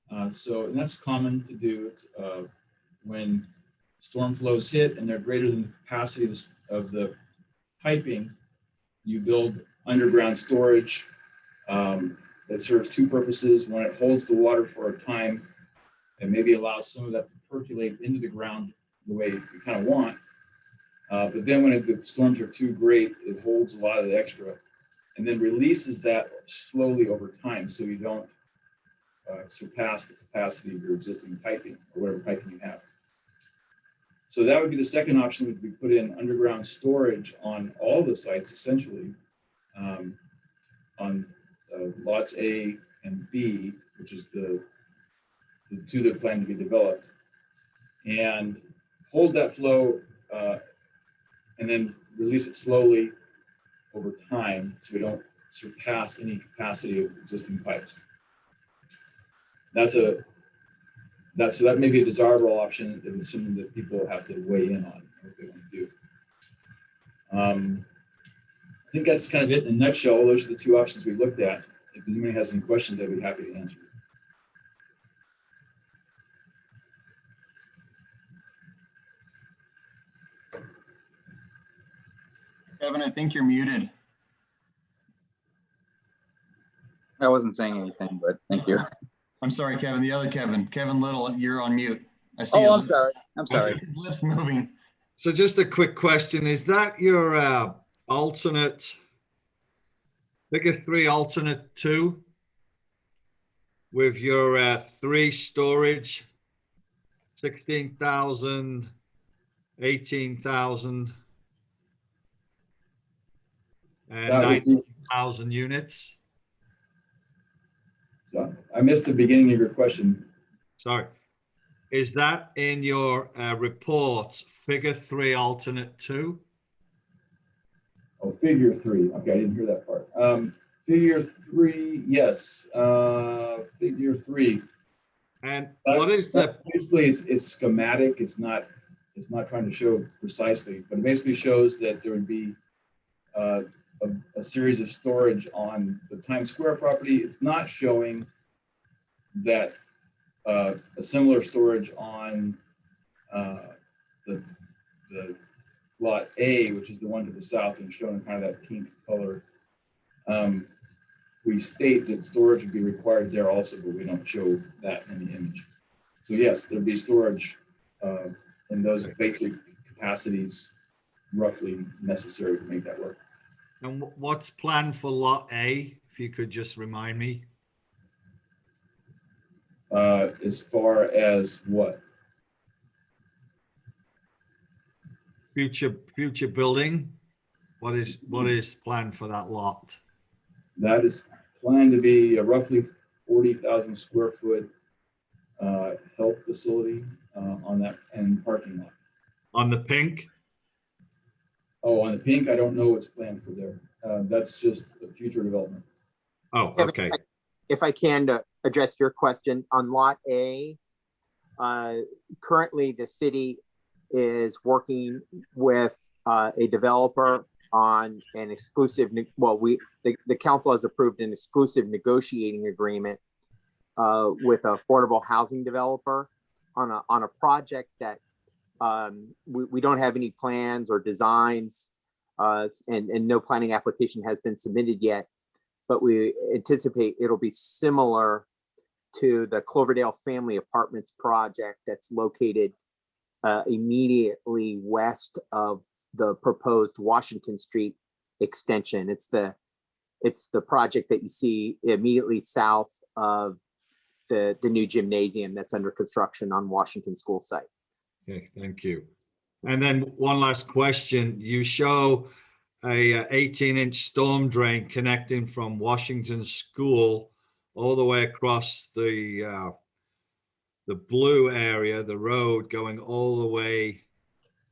And that's common to do when storm flows hit and they're greater than the capacity of the piping. You build underground storage that serves two purposes. One, it holds the water for a time and maybe allows some of that to percolate into the ground the way we kind of want. But then when the storms are too great, it holds a lot of the extra and then releases that slowly over time so you don't surpass the capacity of your existing piping or whatever piping you have. So that would be the second option, would be put in underground storage on all the sites essentially, on lots A and B, which is the two that plan to be developed, and hold that flow and then release it slowly over time so we don't surpass any capacity of existing pipes. So that may be a desirable option if it's something that people have to weigh in on what they want to do. I think that's kind of it in a nutshell. Those are the two options we looked at. If anybody has any questions, I'd be happy to answer. Kevin, I think you're muted. I wasn't saying anything, but thank you. I'm sorry, Kevin. The other Kevin, Kevin Little, you're on mute. I see. Oh, I'm sorry. I'm I sorry. see his lips moving. So just a quick question. Is that your alternate, figure 3 alternate 2 with your 3 storage, 16,000, 18,000, and 19,000 units? So I missed the beginning of your question. Sorry. Is that in your report, figure 3 alternate 2? Oh, figure 3. Okay, I didn't hear that part. Figure 3, yes. Figure 3. And what is the, Basically, it's schematic. It's not trying to show precisely, but it basically shows that there would be a series of storage on the Times Square property. It's not showing that a similar storage on the lot A, which is the one to the south and shown in kind of that pink color. We state that storage would be required there also, but we don't show that in the image. So yes, there'd be storage in those basic capacities roughly necessary to make that work. and what's planned for lot A? If you could just remind me. As far as what? Future building. What is planned for that lot? That is planned to be a roughly 40,000 square foot health facility on that and parking lot. On the pink? Oh, on the pink, I don't know what's planned for there. That's just a future development. Oh, Kevin, okay. If I can address your question on lot A, currently the city is working with a developer on an exclusive, the council has approved an exclusive negotiating agreement with an affordable housing developer on a project that we don't have any plans or designs and no planning application has been submitted yet, but we anticipate it'll be similar to the Cloverdale Family Apartments project that's located immediately west of the proposed Washington Street extension. It's the project that you see immediately south of the new gymnasium that's under construction on Washington School site. Okay, thank you. And then one last question. You show a 18-inch storm drain connecting from Washington School all the way across the blue area, the road going all the way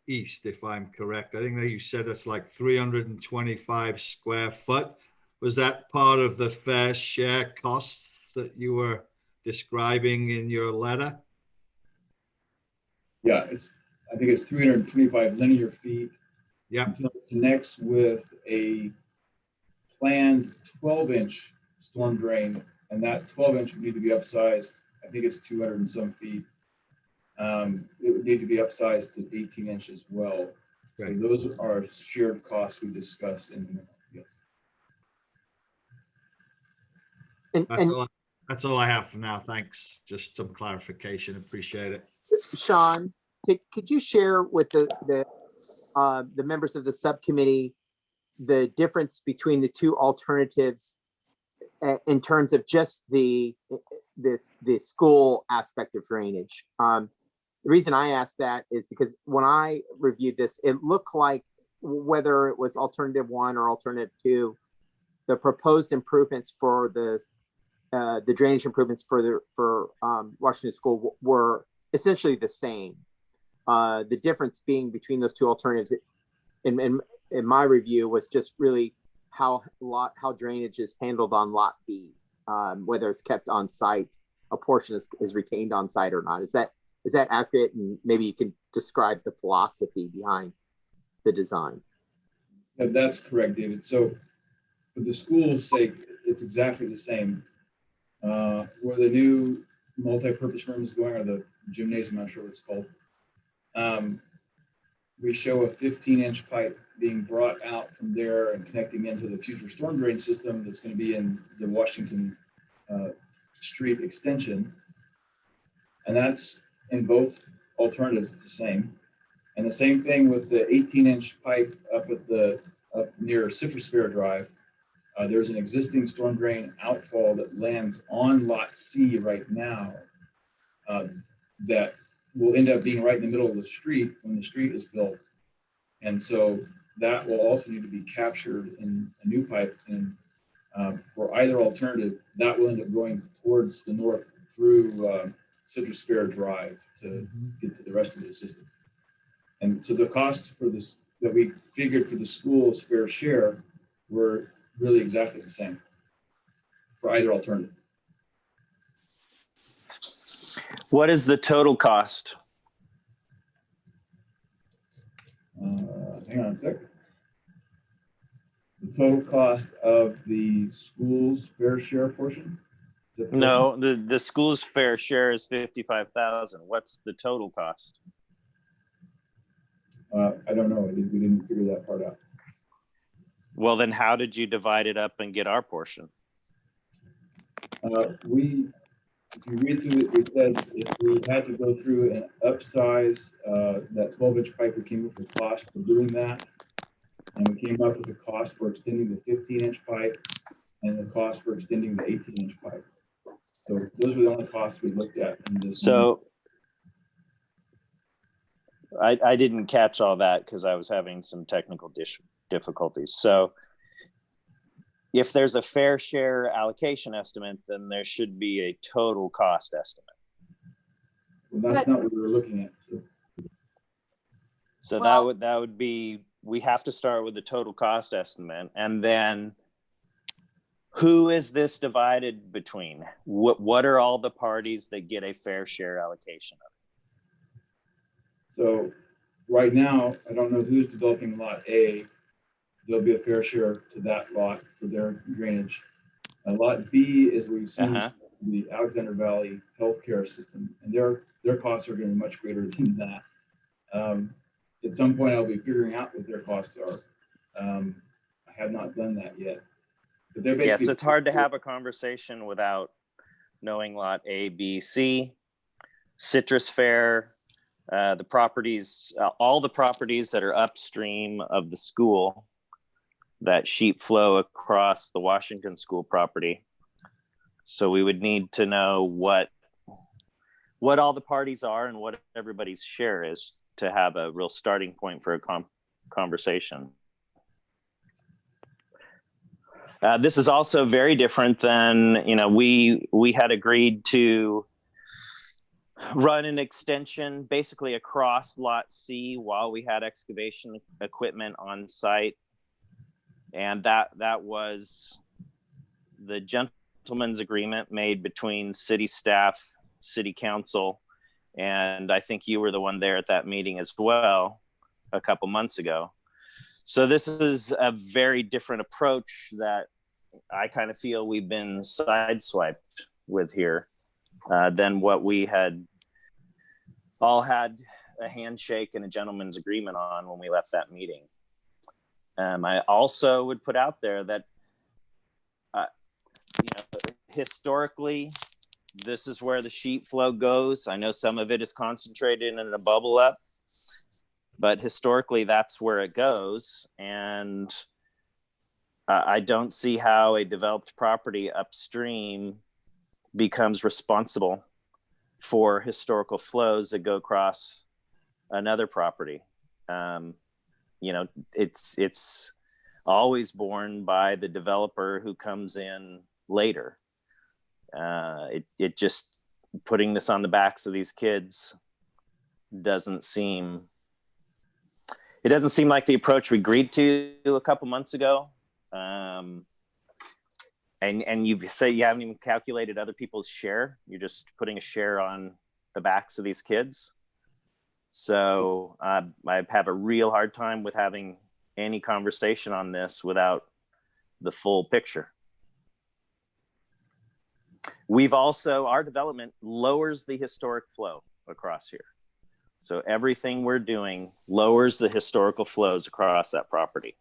east, if I'm correct. I think that you said it's like 325 square foot. Was that part of the fair share costs that you were describing in your letter? Yeah, I think it's 325 linear feet. Yeah. Until it connects with a planned 12-inch storm drain, and that 12-inch would need to be upsized. I think it's 200 and some feet. It would need to be upsized to 18 inches as well. Right. So those are shared costs we discussed in the memo. Yes. That's all I have for now. Thanks. Just some clarification. Appreciate it. Sean, could you share with the members of the subcommittee the difference between the two alternatives in terms of just the school aspect of drainage? The reason I asked that is because when I reviewed this, it looked like whether it was alternative 1 or alternative 2, the proposed improvements for the drainage improvements for Washington School were essentially the same. The difference being between those two alternatives, in my review, was just really how drainage is handled on lot B, whether it's kept on site, a portion is retained on site or not. Is that accurate? And maybe you can describe the philosophy behind the design. Yeah, that's correct, David. So for the school's sake, it's exactly the same. Where the new multi-purpose room is going, or the gymnasium, I'm not sure what it's called. We show a 15-inch pipe being brought out from there and connecting into the future storm drain system that's going to be in the Washington Street extension. And that's in both alternatives, it's the same. And the same thing with the 18-inch pipe up near Citrus Fair Drive. There's an existing storm drain outfall that lands on lot C right now that will end up being right in the middle of the street when the street is built. And so that will also need to be captured in a new pipe. And for either alternative, that will end up going towards the north through Citrus Fair Drive to get to the rest of the system. And so the cost for this that we figured for the school's fair share were really exactly the same for either alternative. What is the total cost? Hang on a sec. The total cost of the school's fair share portion? No, the school's fair share is 55,000. What's the total cost? I don't know. We didn't figure that part out. Well, then how did you divide it up and get our portion? If you read through it, it said if we had to go through and upsize that 12-inch pipe, we came up with a cost for doing that. And we came up with a cost for extending the 15-inch pipe and the cost for extending the 18-inch pipe. So those were the only costs we looked at in this. So I didn't catch all that because I was having some technical difficulties. So if there's a fair share allocation estimate, then there should be a total cost estimate. Well, that's not what we were looking at. So Well- that would be, we have to start with the total cost estimate, and then who is this divided between? What are all the parties that get a fair share allocation of? So right now, I don't know who's developing lot A. There'll be a fair share to that lot for their drainage. Lot B is we assume the Alexander Valley healthcare system, and their costs are going to be much greater than that. At some point, I'll be figuring out what their costs are. I have not done that yet. But they're basically, Yes, it's hard to have a conversation without knowing lot A, B, C, Citrus Fair, the properties, all the properties that are upstream of the school that sheep flow across the Washington School property. So we would need to know what all the parties are and what everybody's share is to have a real starting point for a conversation. This is also very different than, we had agreed to run an extension basically across lot C while we had excavation equipment on site. And that was the gentleman's agreement made between city staff, city council, and I think you were the one there at that meeting as well a couple months ago. So this is a very different approach that I kind of feel we've been sideswiped with here than what we had all had a handshake and a gentleman's agreement on when we left that meeting. I also would put out there that, historically, this is where the sheet flow goes. I know some of it is concentrated in a bubble up, but historically that's where it goes. And I don't see how a developed property upstream becomes responsible for historical flows that go across another property. It's always borne by the developer who comes in later. It just, putting this on the backs of these kids doesn't seem like the approach we agreed to a couple months ago. And you say you haven't even calculated other people's share. You're just putting a share on the backs of these kids. So I have a real hard time with having any conversation on this without the full picture. Our development lowers the historic flow across here. So everything we're doing lowers the historical flows across that property.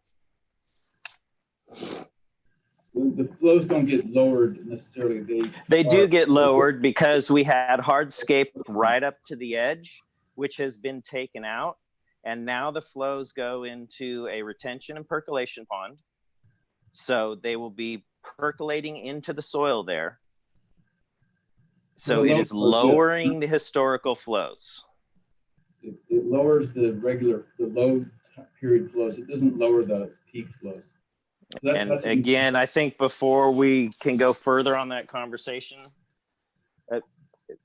the flows don't get lowered necessarily. They do get lowered because we had hardscape right up to the edge, which has been taken out. And now the flows go into a retention and percolation pond. So they will be percolating into the soil there. So it is lowering the historical flows. It lowers the low period flows. It doesn't lower the peak flows. So And again, I think before we can go further on that conversation,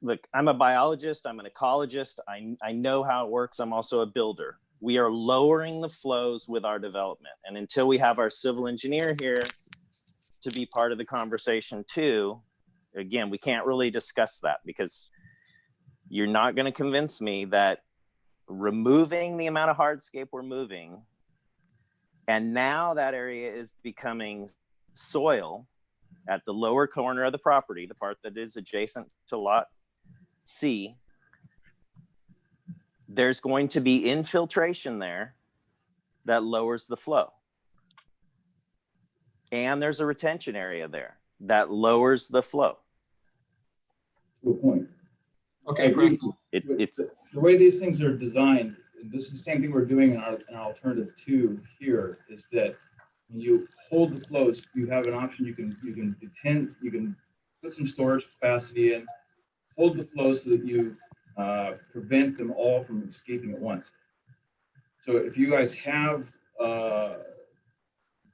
look, I'm a biologist, I'm an ecologist. I know how it works. I'm also a builder. We are lowering the flows with our development. And until we have our civil engineer here to be part of the conversation too, again, we can't really discuss that because you're not going to convince me that removing the amount of hardscape we're moving, and now that area is becoming soil at the lower corner of the property, the part that is adjacent to lot C, there's going to be infiltration there that lowers the flow. And there's a retention area there that lowers the flow. Good point. Okay, agree. It's The way these things are designed, and this is the same thing we're doing in our alternative 2 here, is that when you hold the flows, you have an option. You can put some storage capacity in, hold the flows so that you prevent them all from escaping at once. So if you guys have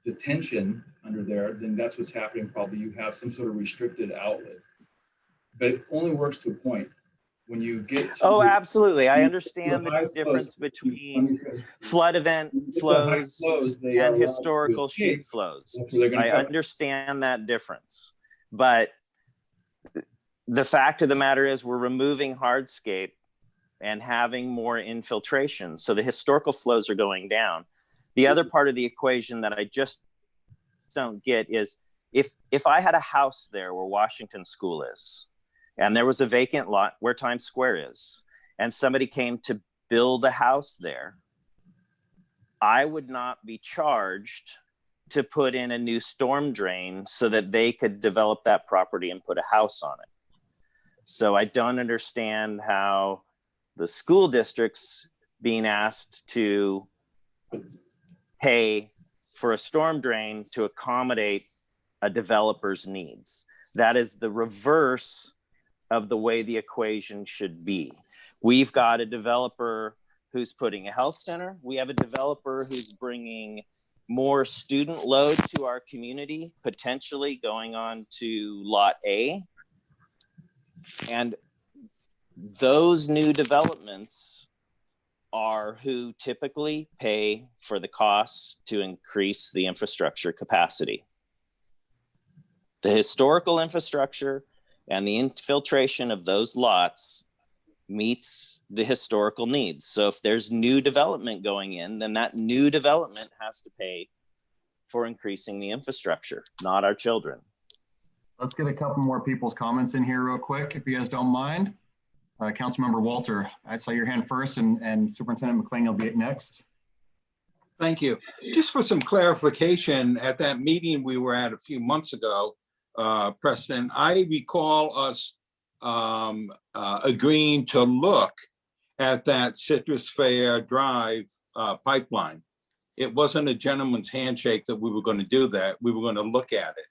detention under there, then that's what's happening. Probably you have some sort of restricted outlet, but it only works to a point. When you get to oh, the- absolutely. I the understand high the difference flows, between because flood event when you get to high flows they are and allowed to historical escape. sheet flows. That's where they're gonna I go. understand that difference. But the fact of the matter is we're removing hardscape and having more infiltration. So the historical flows are going down. The other part of the equation that I just don't get is if I had a house there where Washington School is, and there was a vacant lot where Times Square is, and somebody came to build a house there, I would not be charged to put in a new storm drain so that they could develop that property and put a house on it. So I don't understand how the school district's being asked to pay for a storm drain to accommodate a developer's needs. That is the reverse of the way the equation should be. We've got a developer who's putting a health center. We have a developer who's bringing more student load to our community, potentially going on to lot A. And those new developments are who typically pay for the costs to increase the infrastructure capacity. The historical infrastructure and the infiltration of those lots meets the historical needs. So if there's new development going in, then that new development has to pay for increasing the infrastructure, not our children. Let's get a couple more people's comments in here real quick, if you guys don't mind. Councilmember Walter, I saw your hand first, and Superintendent McLean will be next. Thank you. Just for some clarification, at that meeting we were at a few months ago, Preston, I recall us agreeing to look at that Citrus Fair Drive pipeline. It wasn't a gentleman's handshake that we were going to do that. We were going to look at it.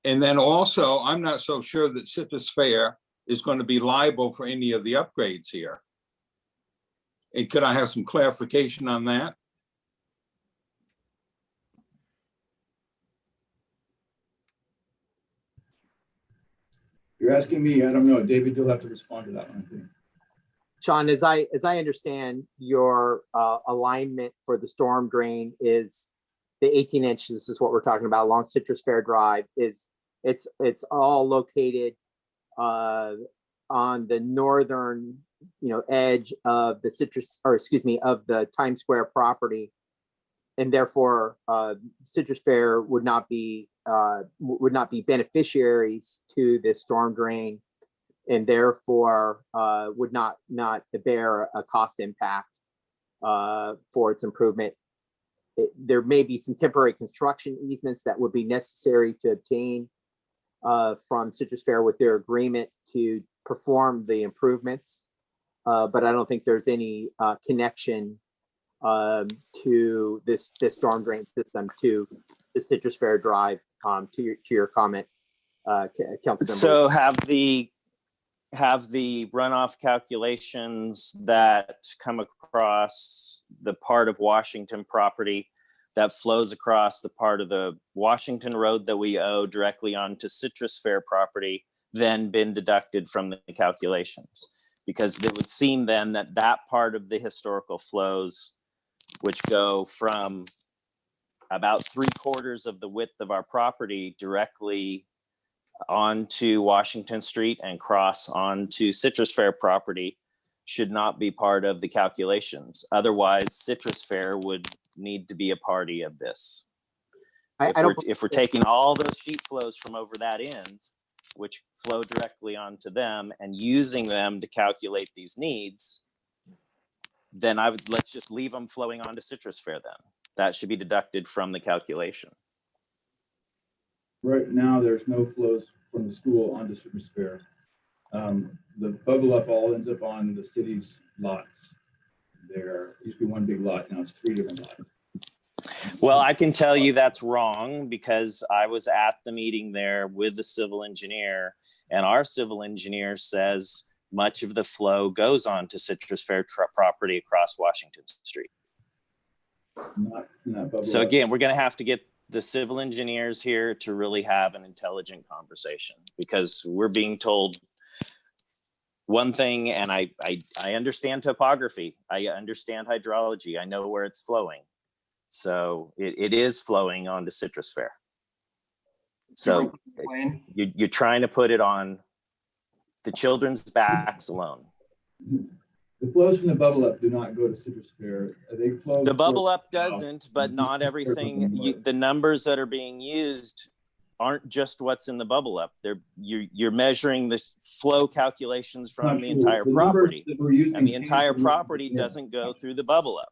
And then also, I'm not so sure that Citrus Fair is going to be liable for any of the upgrades here. And could I have some clarification on that? You're asking me, I don't know. David, you'll have to respond to that one, I think. Sean, as I understand, your alignment for the storm drain is the 18 inches. This is what we're talking about along Citrus Fair Drive. It's all located on the northern, edge of the of the Times Square property, and therefore Citrus Fair would not be beneficiaries to this storm drain, and therefore would not bear a cost impact for its improvement. There may be some temporary construction easements that would be necessary to obtain from Citrus Fair with their agreement to perform the improvements, but I don't think there's any connection to this storm drain system to the Citrus Fair Drive. To your comment, Councilmember. So have the runoff calculations that come across the part of Washington property that flows across the part of the Washington Road that we owe directly onto Citrus Fair property then been deducted from the calculations? Because it would seem then that part of the historical flows which go from about 3/4 of the width of our property directly onto Washington Street and cross onto Citrus Fair property, should not be part of the calculations. Otherwise, Citrus Fair would need to be a party of this. If we're taking all those sheet flows from over that end, which flow directly onto them, and using them to calculate these needs, then let's just leave them flowing onto Citrus Fair then. That should be deducted from the calculation. Right now, there's no flows from the school onto Citrus Fair. The bubble up all ends up on the city's lots. There used to be one big lot, now it's 3 different lots. Well, I can tell you that's wrong, because I was at the meeting there with the civil engineer, and our civil engineer says much of the flow goes on to Citrus Fair property across Washington Street. Not bubble So up. again, we're going to have to get the civil engineers here to really have an intelligent conversation, because we're being told one thing, and I understand topography, I understand hydrology, I know where it's flowing. So it is flowing onto Citrus Fair. So you're trying to put it on the children's backs alone. The flows from the bubble up do not go to Citrus Fair. They flow. The bubble up doesn't, but not everything. The numbers that are being used aren't just what's in the bubble up. You're measuring the flow calculations from the entire property, and the entire property doesn't go through the bubble up.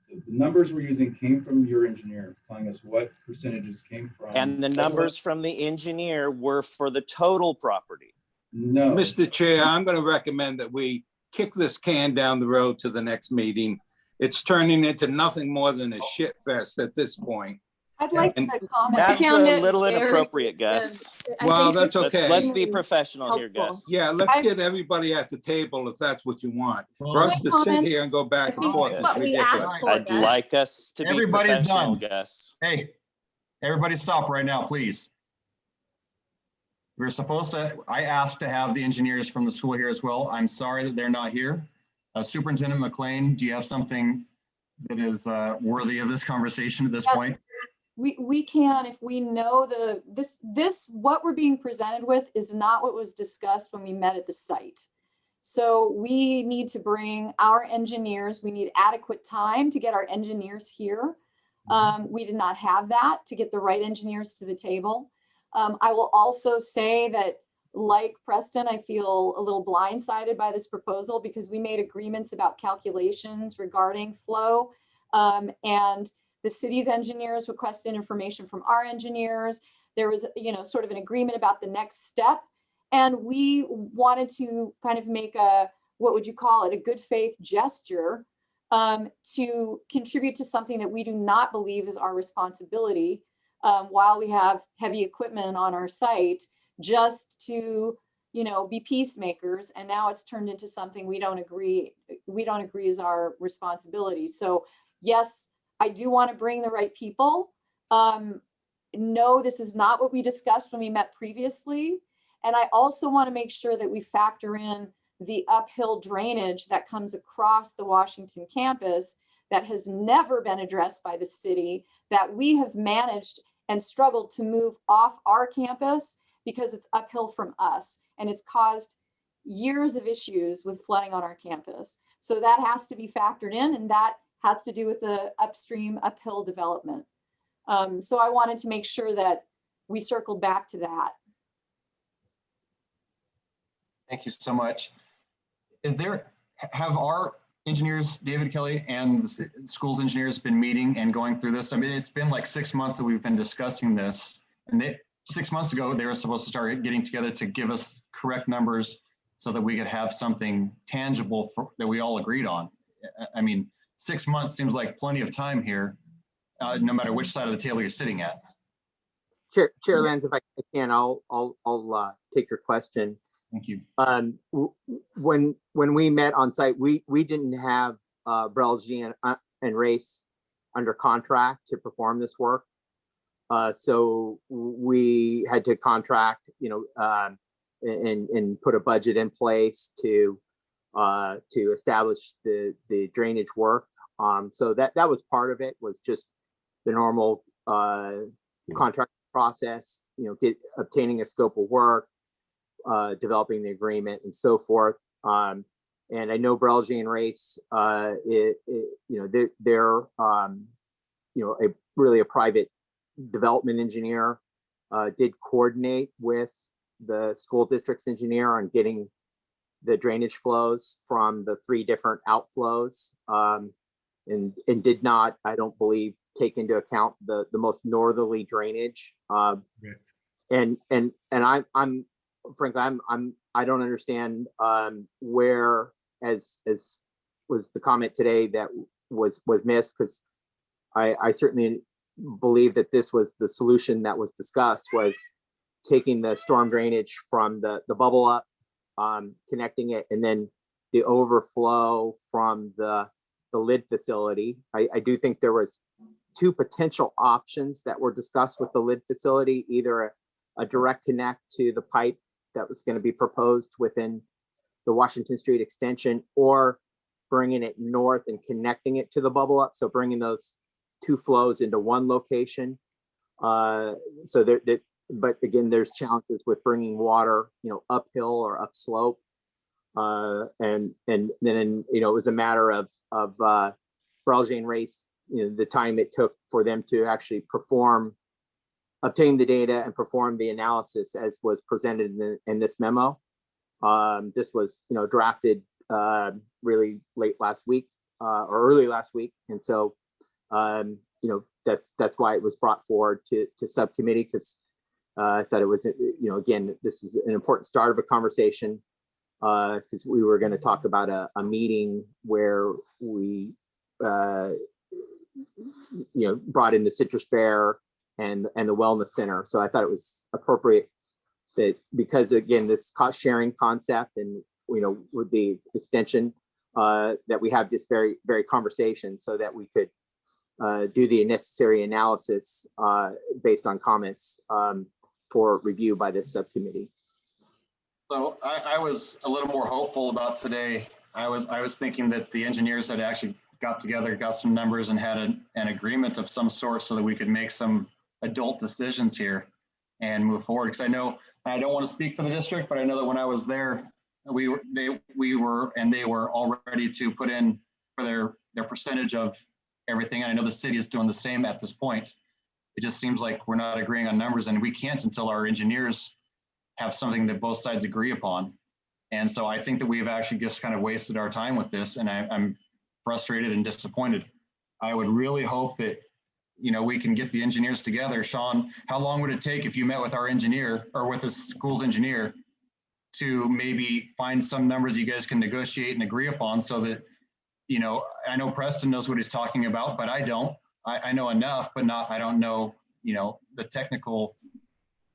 So the numbers we're using came from your engineer, telling us what percentages came from. And the numbers from the engineer were for the total property. No. Mr. Chair, I'm going to recommend that we kick this can down the road to the next meeting. It's turning into nothing more than a shit fest at this point. I'd like And to comment. That's found a it little very inappropriate, Gus. Well, that's okay. Let's be professional here, Helpful. Gus. Yeah, let's get everybody at the table if that's what you want. For us to sit here and go back and forth. That's is what we ridiculous. asked for. I'd like us to be Everybody's professional, done. Gus. Hey, everybody stop right now, please. We're supposed to, I asked to have the engineers from the school here as well. I'm sorry that they're not here. Superintendent McLean, do you have something that is worthy of this conversation at this point? We can, if we know what we're being presented with is not what was discussed when we met at the site. So we need to bring our engineers, we need adequate time to get our engineers here. We did not have that to get the right engineers to the table. I will also say that, like Preston, I feel a little blindsided by this proposal, because we made agreements about calculations regarding flow, and the city's engineers requested information from our engineers. There was, sort of an agreement about the next step. And we wanted to kind of make what would you call it, a good faith gesture to contribute to something that we do not believe is our responsibility while we have heavy equipment on our site, just to, be peacemakers. And now it's turned into something we don't agree is our responsibility. So yes, I do want to bring the right people. No, this is not what we discussed when we met previously. And I also want to make sure that we factor in the uphill drainage that comes across the Washington campus that has never been addressed by the city, that we have managed and struggled to move off our campus because it's uphill from us. And it's caused years of issues with flooding on our campus. So that has to be factored in, and that has to do with the uphill development. So I wanted to make sure that we circled back to that. Thank you so much. Have our engineers, David Kelly and the school's engineers, been meeting and going through this? I mean, it's been like 6 months that we've been discussing this, and 6 months ago, they were supposed to start getting together to give us correct numbers so that we could have something tangible that we all agreed on. I mean, 6 months seems like plenty of time here, no matter which side of the table you're sitting at. Chair Lenz, if I can, I'll take your question. Thank you. When we met on site, we didn't have Brelgy and Race under contract to perform this work. So we had to contract, and put a budget in place to establish the drainage work. So that was part of it, was just the normal contract process, obtaining a scope of work, developing the agreement and so forth. And I know Brelgy and Race, they're really a private development engineer, did coordinate with the school district's engineer on getting the drainage flows from the 3 different outflows, and did not, I don't believe, take into account the most northerly drainage. And I'm frankly, I don't understand where, as was the comment today, that was missed, because I certainly believe that this was the solution that was discussed, was taking the storm drainage from the bubble up, connecting it, and then the overflow from the lid facility. I do think there was 2 potential options that were discussed with the lid facility, either a direct connect to the pipe that was going to be proposed within the Washington Street extension, or bringing it north and connecting it to the bubble up. So bringing those 2 flows into one location. But again, there's challenges with bringing water, uphill or upslope. And then, it was a matter of Brelgy and Race, the time it took for them to actually obtain the data and perform the analysis as was presented in this memo. This was, drafted really late last week or early last week. And so, that's why it was brought forward to subcommittee, because I thought it was, again, this is an important start of a conversation, because we were going to talk about a meeting where we, brought in the Citrus Fair and the Wellness Center. So I thought it was appropriate that, because again, this cost sharing concept and, with the extension, that we have this very, very conversation, so that we could do the necessary analysis based on comments for review by this subcommittee. So I was a little more hopeful about today. I was thinking that the engineers had actually got together, got some numbers, and had an agreement of some sort, so that we could make some adult decisions here and move forward. Because I know, I don't want to speak for the district, but I know that when I was there, they were all ready to put in for their percentage of everything. And I know the city is doing the same at this point. It just seems like we're not agreeing on numbers, and we can't until our engineers have something that both sides agree upon. And so I think that we've actually just kind of wasted our time with this, and I'm frustrated and disappointed. I would really hope that, we can get the engineers together. Sean, how long would it take if you met with our engineer or with the school's engineer to maybe find some numbers you guys can negotiate and agree upon, so that, I know Preston knows what he's talking about, but I don't. I know enough, but I don't know, the technical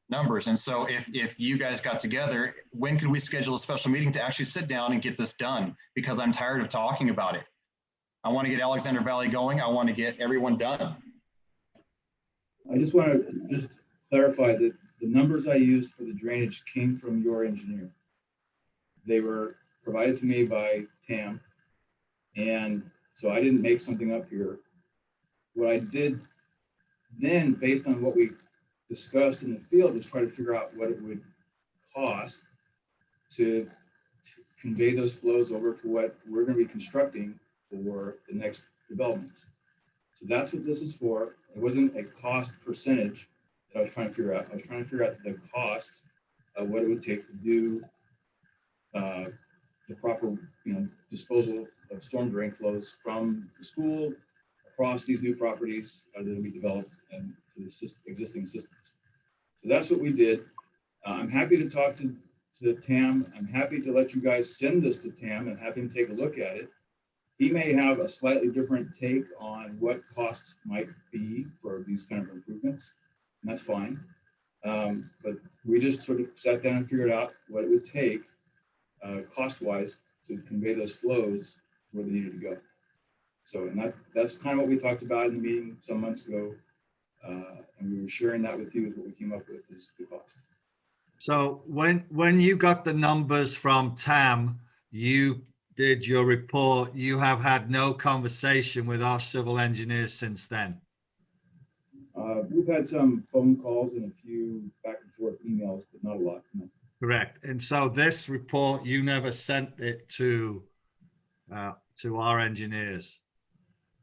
numbers. And so if you guys got together, when could we schedule a special meeting to actually sit down and get this done? Because I'm tired of talking about it. I want to get Alexander Valley going. I want to get everyone done. I just want to just clarify that the numbers I used for the drainage came from your engineer. They were provided to me by Tam. And so I didn't make something up here. What I did then, based on what we discussed in the field, was try to figure out what it would cost to convey those flows over to what we're going to be constructing for the next developments. So that's what this is for. It wasn't a cost percentage that I was trying to figure out. I was trying to figure out the cost of what it would take to do the proper, disposal of storm drain flows from the school across these new properties that will be developed and to the existing systems. So that's what we did. I'm happy to talk to Tam. I'm happy to let you guys send this to Tam and have him take a look at it. He may have a slightly different take on what costs might be for these kind of improvements, and that's fine. But we just sort of sat down and figured out what it would take cost-wise to convey those flows where they needed to go. So, and that's kind of what we talked about in the meeting some months ago. And we were sharing that with you, is what we came up with is the cost. So when you got the numbers from Tam, you did your report, you have had no conversation with our civil engineers since then. We've had some phone calls and a few back and forth emails, but not a lot. No. Correct. And so this report, you never sent it to our engineers.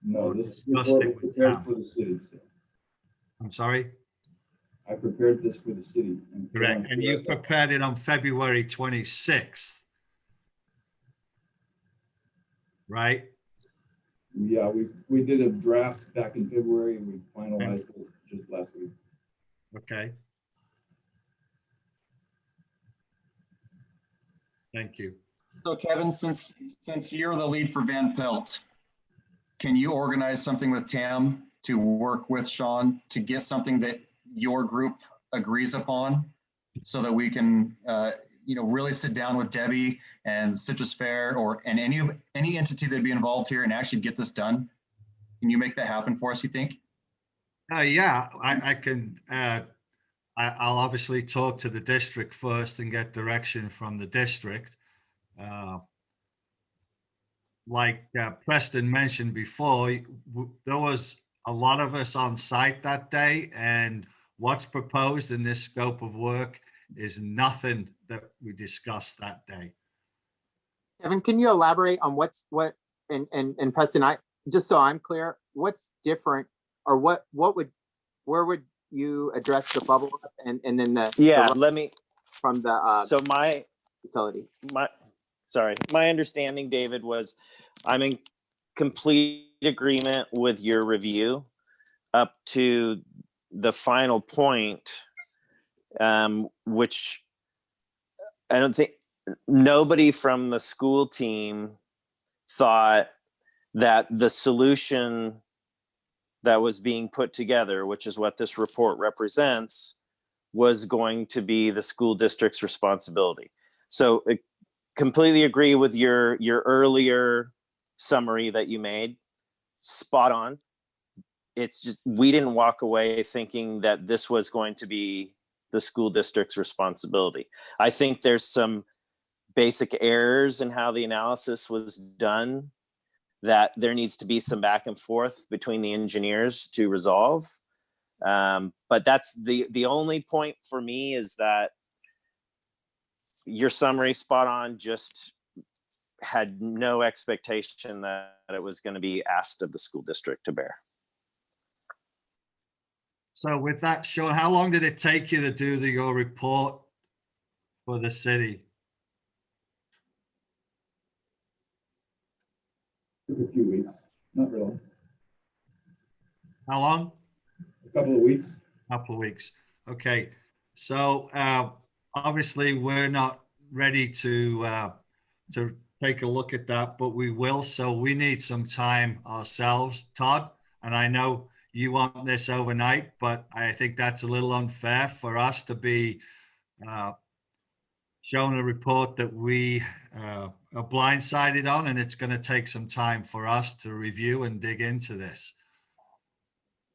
No, this Discussed report it was with prepared Tom. for the city. So I'm sorry? I prepared this for the city. Correct. And you prepared it on February 26th. Right? Yeah, we did a draft back in February and we finalized it just last week. Okay. Thank you. So Kevin, since you're the lead for Van Pelt, can you organize something with Tam to work with Sean to get something that your group agrees upon so that we can, really sit down with Debbie and Citrus Fair and any entity that'd be involved here and actually get this done? Can you make that happen for us, you think? Yeah, I can. I'll obviously talk to the district first and get direction from the district. Like Preston mentioned before, there was a lot of us on site that day, and what's proposed in this scope of work is nothing that we discussed that day. Kevin, can you elaborate on what and Preston, just so I'm clear, what's different, or where would you address the bubble up and then Let me from the so my facility? My understanding, David, was I'm in complete agreement with your review up to the final point, which I don't think nobody from the school team thought that the solution that was being put together, which is what this report represents, was going to be the school district's responsibility. So I completely agree with your earlier summary that you made. Spot on. It's just, we didn't walk away thinking that this was going to be the school district's responsibility. I think there's some basic errors in how the analysis was done that there needs to be some back and forth between the engineers to resolve. But that's the only point for me, is that your summary spot on, just had no expectation that it was going to be asked of the school district to bear. So with that, Sean, how long did it take you to do your report for the city? Took a few weeks, not really. How long? A couple of weeks. Couple of weeks. Okay. So obviously we're not ready to take a look at that, but we will. So we need some time ourselves, Todd. And I know you want this overnight, but I think that's a little unfair for us to be shown a report that we are blindsided on, and it's going to take some time for us to review and dig into this.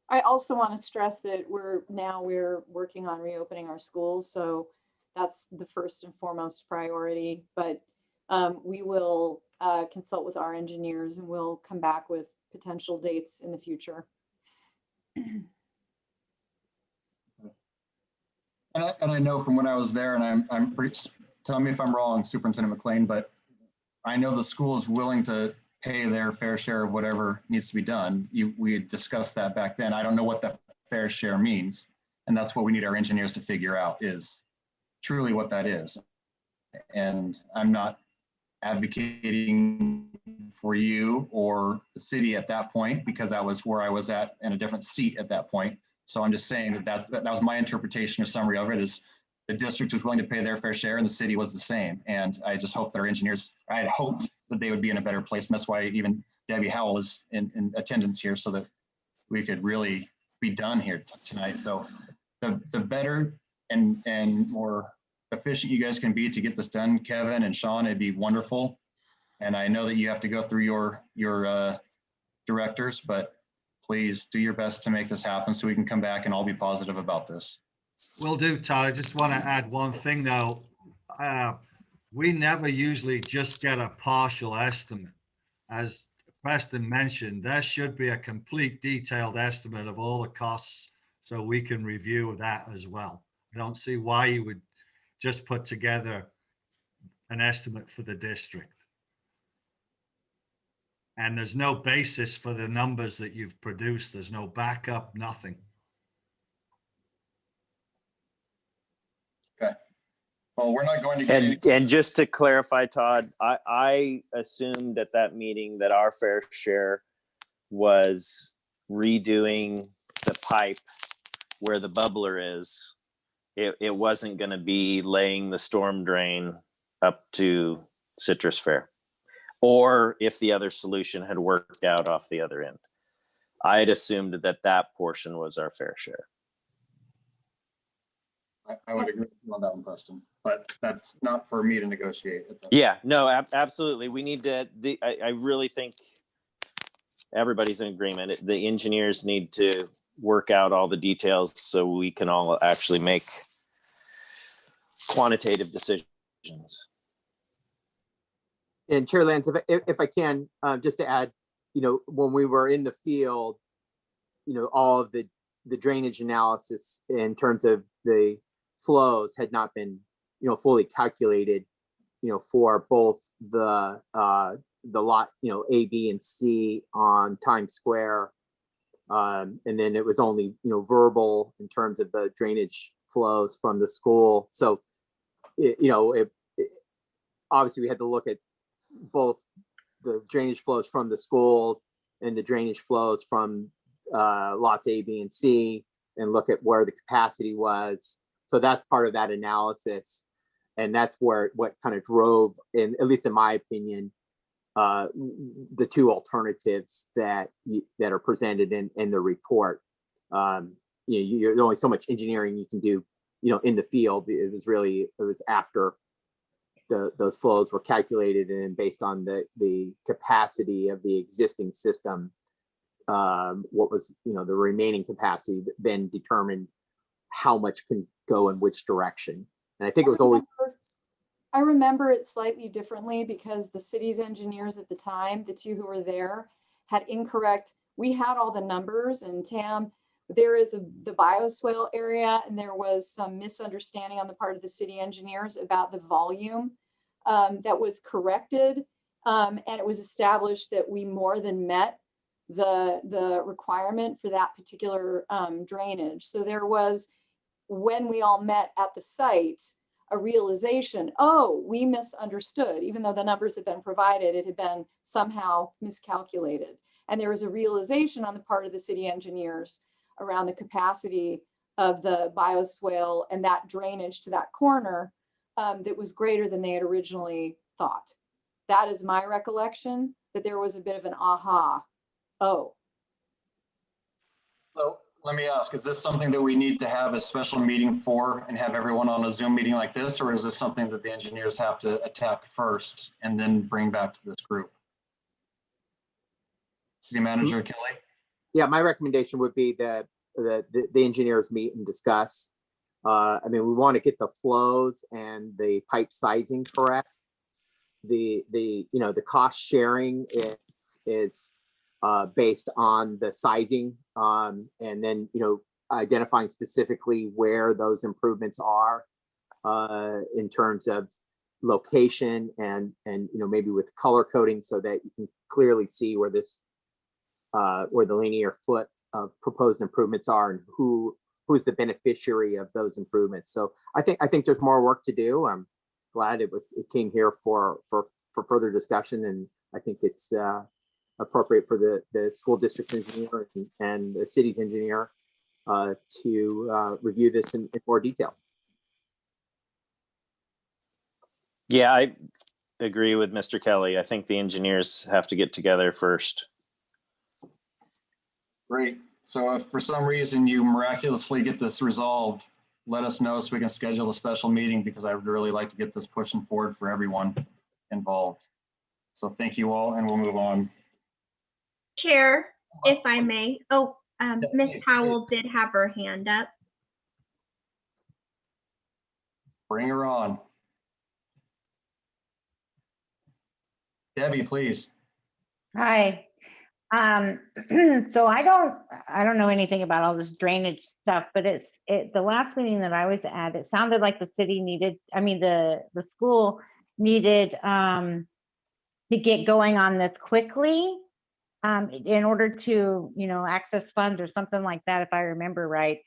I also want to stress that we're working on reopening our schools, so that's the first and foremost priority. But we will consult with our engineers, and we'll come back with potential dates in the future. And I know from when I was there, and I'm pretty, tell me if I'm wrong, Superintendent McLean, but I know the school is willing to pay their fair share of whatever needs to be done. We had discussed that back then. I don't know what the fair share means. And that's what we need our engineers to figure out, is truly what that is. And I'm not advocating for you or the city at that point, because that was where I was at in a different seat at that point. So I'm just saying that was my interpretation or summary of it, is the district was willing to pay their fair share and the city was the same. And I just hope that our engineers, I had hoped that they would be in a better place. And that's why even Debbie Howell is in attendance here, so that we could really be done here tonight. So the better and more efficient you guys can be to get this done, Kevin and Sean, it'd be wonderful. And I know that you have to go through your directors, but please do your best to make this happen so we can come back and all be positive about this. Will do, Todd. I just want to add one thing though. we never usually just get a partial estimate. As Preston mentioned, there should be a complete detailed estimate of all the costs so we can review that as well. I don't see why you would just put together an estimate for the district. And there's no basis for the numbers that you've produced. There's no backup, nothing. Okay. Well, we're not going to get any. And just to clarify, Todd, I assumed at that meeting that our fair share was redoing the pipe where the bubbler is. It wasn't going to be laying the storm drain up to Citrus Fair, or if the other solution had worked out off the other end. I had assumed that that portion was our fair share. I would agree with you on that one, Preston, but that's not for me to negotiate. Yeah, no, absolutely. We need to, I really think everybody's in agreement. The engineers need to work out all the details so we can all actually make quantitative decisions. And Chair Lance, if I can, just to add, when we were in the field, all of the drainage analysis in terms of the flows had not been, fully calculated, for both the lot, A, B, and C on Times Square. And then it was only, verbal in terms of the drainage flows from the school. So, obviously we had to look at both the drainage flows from the school and the drainage flows from lots A, B, and C, and look at where the capacity was. So that's part of that analysis. And that's what kind of drove, at least in my opinion, the two alternatives that are presented in the report. You're only so much engineering you can do, in the field. It was after those flows were calculated and based on the capacity of the existing system, what was, the remaining capacity, then determined how much can go in which direction. And I think it was always. I remember it slightly differently because the city's engineers at the time, the two who were there, had incorrect. We had all the numbers, and Tam, there is the bioswale area, and there was some misunderstanding on the part of the city engineers about the volume that was corrected. And it was established that we more than met the requirement for that particular drainage. So there was, when we all met at the site, a realization, oh, we misunderstood. Even though the numbers had been provided, it had been somehow miscalculated. And there was a realization on the part of the city engineers around the capacity of the bioswale and that drainage to that corner that was greater than they had originally thought. That is my recollection, that there was a bit of an aha. Oh. So let me ask, is this something that we need to have a special meeting for and have everyone on a Zoom meeting like this? Or is this something that the engineers have to attack first and then bring back to this group? City Manager Kelly? Yeah, my recommendation would be that the engineers meet and discuss. We want to get the flows and the pipe sizing correct. The cost sharing is based on the sizing, and then identifying specifically where those improvements are in terms of location and maybe with color coding so that you can clearly see where where the linear foot of proposed improvements are and who's the beneficiary of those improvements. So I think there's more work to do. I'm glad it came here for further discussion, and I think it's appropriate for the school district engineer and the city's engineer to review this in more detail. Yeah, I agree with Mr. Kelly. I think the engineers have to get together first. Great. So if for some reason you miraculously get this resolved, let us know so we can schedule a special meeting, because I would really like to get this pushing forward for everyone involved. So thank you all, and we'll move on. Chair, if I may. Oh, Ms. Powell did have her hand up. Bring her on. Debbie, please. Hi. So I don't know anything about all this drainage stuff, but the last meeting that I was at, it sounded like the city needed, I mean, the school needed to get going on this quickly in order to, access funds or something like that, if I remember right.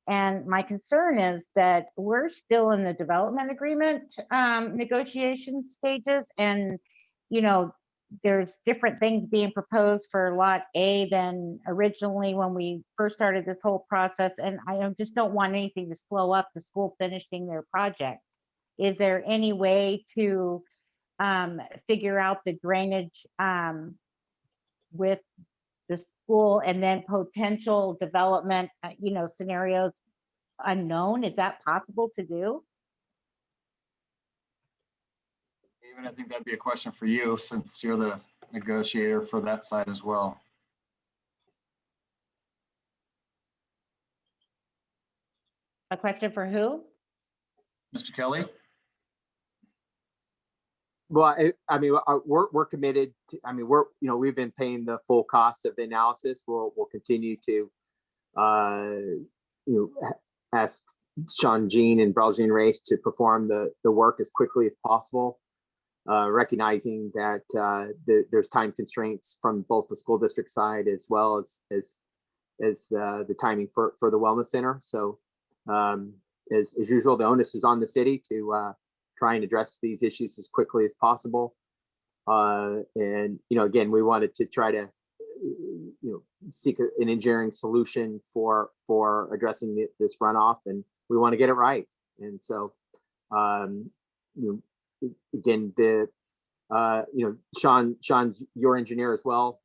And my concern is that we're still in the development agreement negotiation stages, and there's different things being proposed for Lot A than originally when we first started this whole process. And I just don't want anything to slow up the school finishing their project. Is there any way to figure out the drainage with the school, and then potential development, scenarios unknown? Is that possible to do? David, I think that'd be a question for you since you're the negotiator for that side as well. A question for who? Mr. Kelly? Well, I mean, we're committed to, I mean, we've been paying the full cost of the analysis. We'll continue to, ask Sean Jean and Braljean Race to perform the work as quickly as possible, recognizing that there's time constraints from both the school district side as well as the timing for the wellness center. So as usual, the onus is on the city to try and address these issues as quickly as possible. And, again, we wanted to try to, seek an engineering solution for addressing this runoff, and we want to get it right. And so, again, Sean's your engineer as well,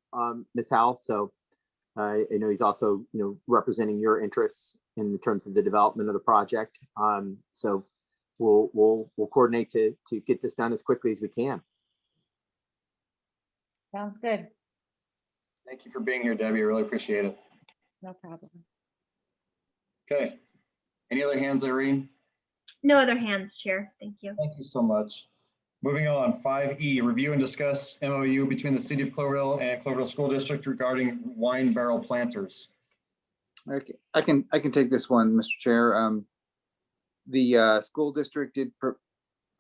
Ms. Howell. So I know he's also, representing your interests in terms of the development of the project. So we'll coordinate to get this done as quickly as we can. Sounds good. Thank you for being here, Debbie. I really appreciate it. No problem. Okay. Any other hands, Irene? No other hands, Chair. Thank you. Thank you so much. Moving on, 5E, review and discuss MOU between the City of Cloverdale and Cloverdale School District regarding wine barrel planters. Okay, I can take this one, Mr. Chair. The school district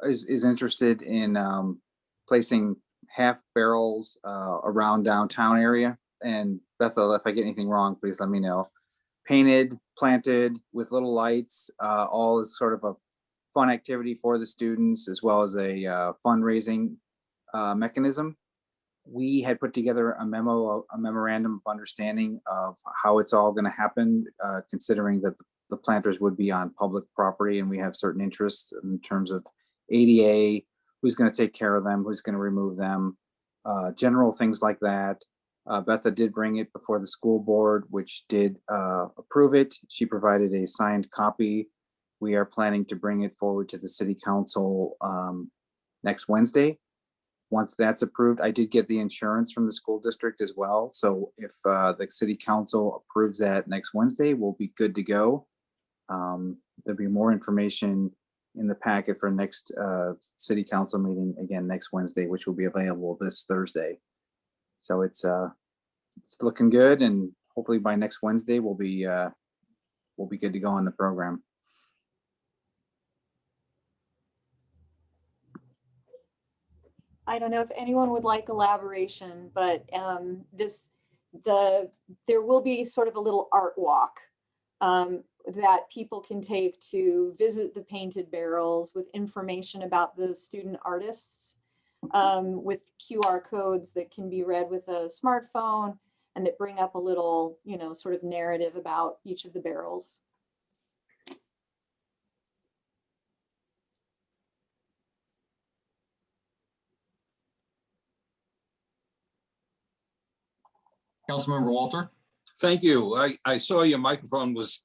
is interested in placing half barrels around downtown area. And Bethel, if I get anything wrong, please let me know. Painted, planted with little lights, all is sort of a fun activity for the students, as well as a fundraising mechanism. We had put together a memorandum of understanding of how it's all going to happen, considering that the planters would be on public property, and we have certain interests in terms of ADA, who's going to take care of them, who's going to remove them, general things like that. Betha did bring it before the school board, which did approve it. She provided a signed copy. We are planning to bring it forward to the city council next Wednesday. Once that's approved, I did get the insurance from the school district as well. So if the city council approves that next Wednesday, we'll be good to go. There'll be more information in the packet for next city council meeting, again, next Wednesday, which will be available this Thursday. So it's looking good, and hopefully by next Wednesday, we'll be good to go on the program. I don't know if anyone would like elaboration, but there will be sort of a little art walk that people can take to visit the painted barrels with information about the student artists, with QR codes that can be read with a smartphone, and that bring up a little, sort of narrative about each of the barrels. Councilmember Walter. Thank you. I saw your microphone was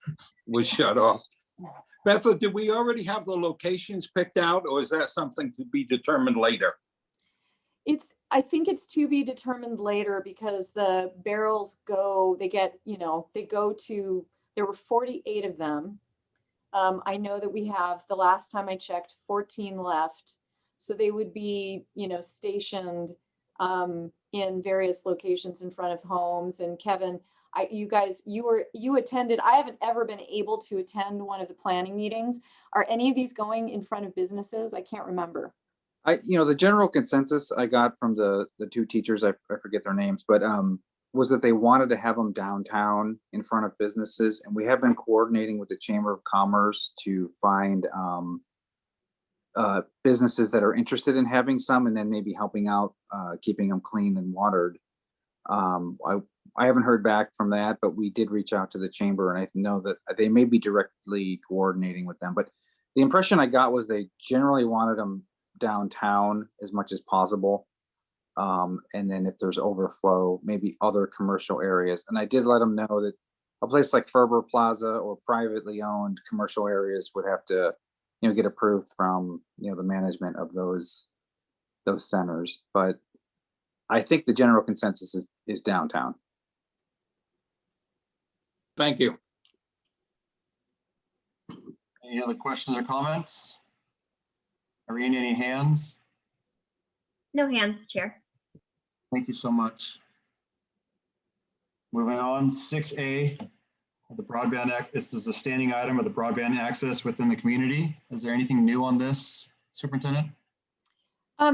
shut off. Betha, did we already have the locations picked out, or is that something to be determined later? I think it's to be determined later, because the barrels there were 48 of them. I know that we have, the last time I checked, 14 left. So they would be, stationed in various locations in front of homes. And Kevin, you attended, I haven't ever been able to attend one of the planning meetings. Are any of these going in front of businesses? I can't remember. The general consensus I got from the two teachers, I forget their names, but was that they wanted to have them downtown in front of businesses. And we have been coordinating with the Chamber of Commerce to find businesses that are interested in having some, and then maybe helping out keeping them clean and watered. I haven't heard back from that, but we did reach out to the chamber, and I know that they may be directly coordinating with them. But the impression I got was they generally wanted them downtown as much as possible. And then if there's overflow, maybe other commercial areas. And I did let them know that a place like Ferber Plaza or privately owned commercial areas would have to, get approved from, the management of those centers. But I think the general consensus is downtown. Thank you. Any other questions or comments? Irene, any hands? No hands, Chair. Thank you so much. Moving on, 6A, the Broadband Act. This is a standing item of the broadband access within the community. Is there anything new on this, Superintendent?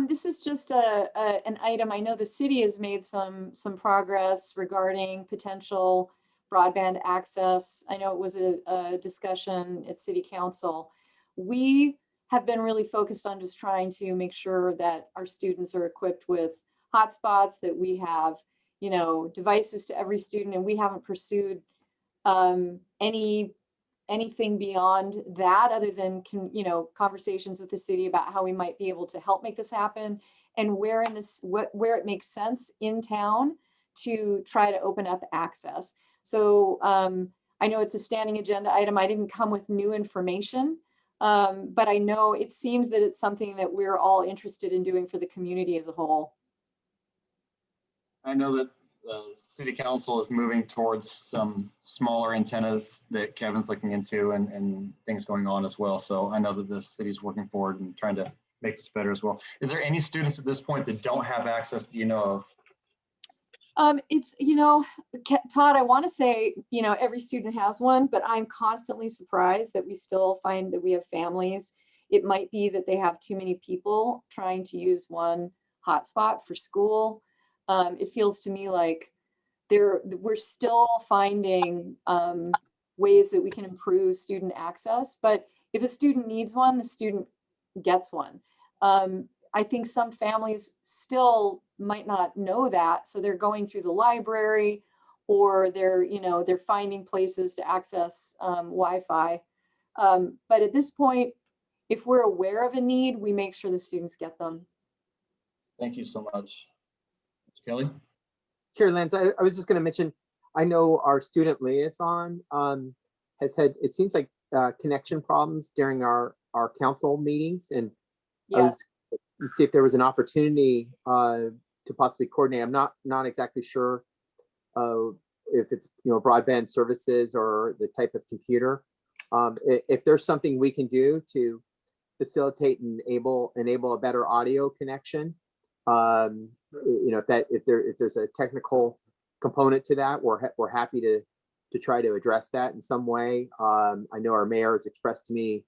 This is just an item. I know the city has made some progress regarding potential broadband access. I know it was a discussion at City Council. We have been really focused on just trying to make sure that our students are equipped with hotspots, that we have, devices to every student, and we haven't pursued anything beyond that, other than conversations with the city about how we might be able to help make this happen, and where it makes sense in town to try to open up access. So I know it's a standing agenda item. I didn't come with new information, but I know it seems that it's something that we're all interested in doing for the community as a whole. I know that the City Council is moving towards some smaller antennas that Kevin's looking into, and things going on as well. So I know that the city's working forward and trying to make this better as well. Is there any students at this point that don't have access that you know of? It's, Todd, I want to say, every student has one, but I'm constantly surprised that we still find that we have families. It might be that they have too many people trying to use one hotspot for school. It feels to me like we're still finding ways that we can improve student access, but if a student needs one, the student gets one. I think some families still might not know that, so they're going through the library, or they're finding places to access Wi-Fi. But at this point, if we're aware of a need, we make sure the students get them. Thank you so much. Mr. Kelly? Sure, Lance, I was just going to mention, I know our student liaison has had, it seems like connection problems during our council meetings, and I was to see if there was an opportunity to possibly coordinate. I'm not exactly sure if it's broadband services or the type of computer. If there's something we can do to facilitate and enable a better audio connection, if there's a technical component to that, we're happy to try to address that in some way. I know our mayor has expressed to me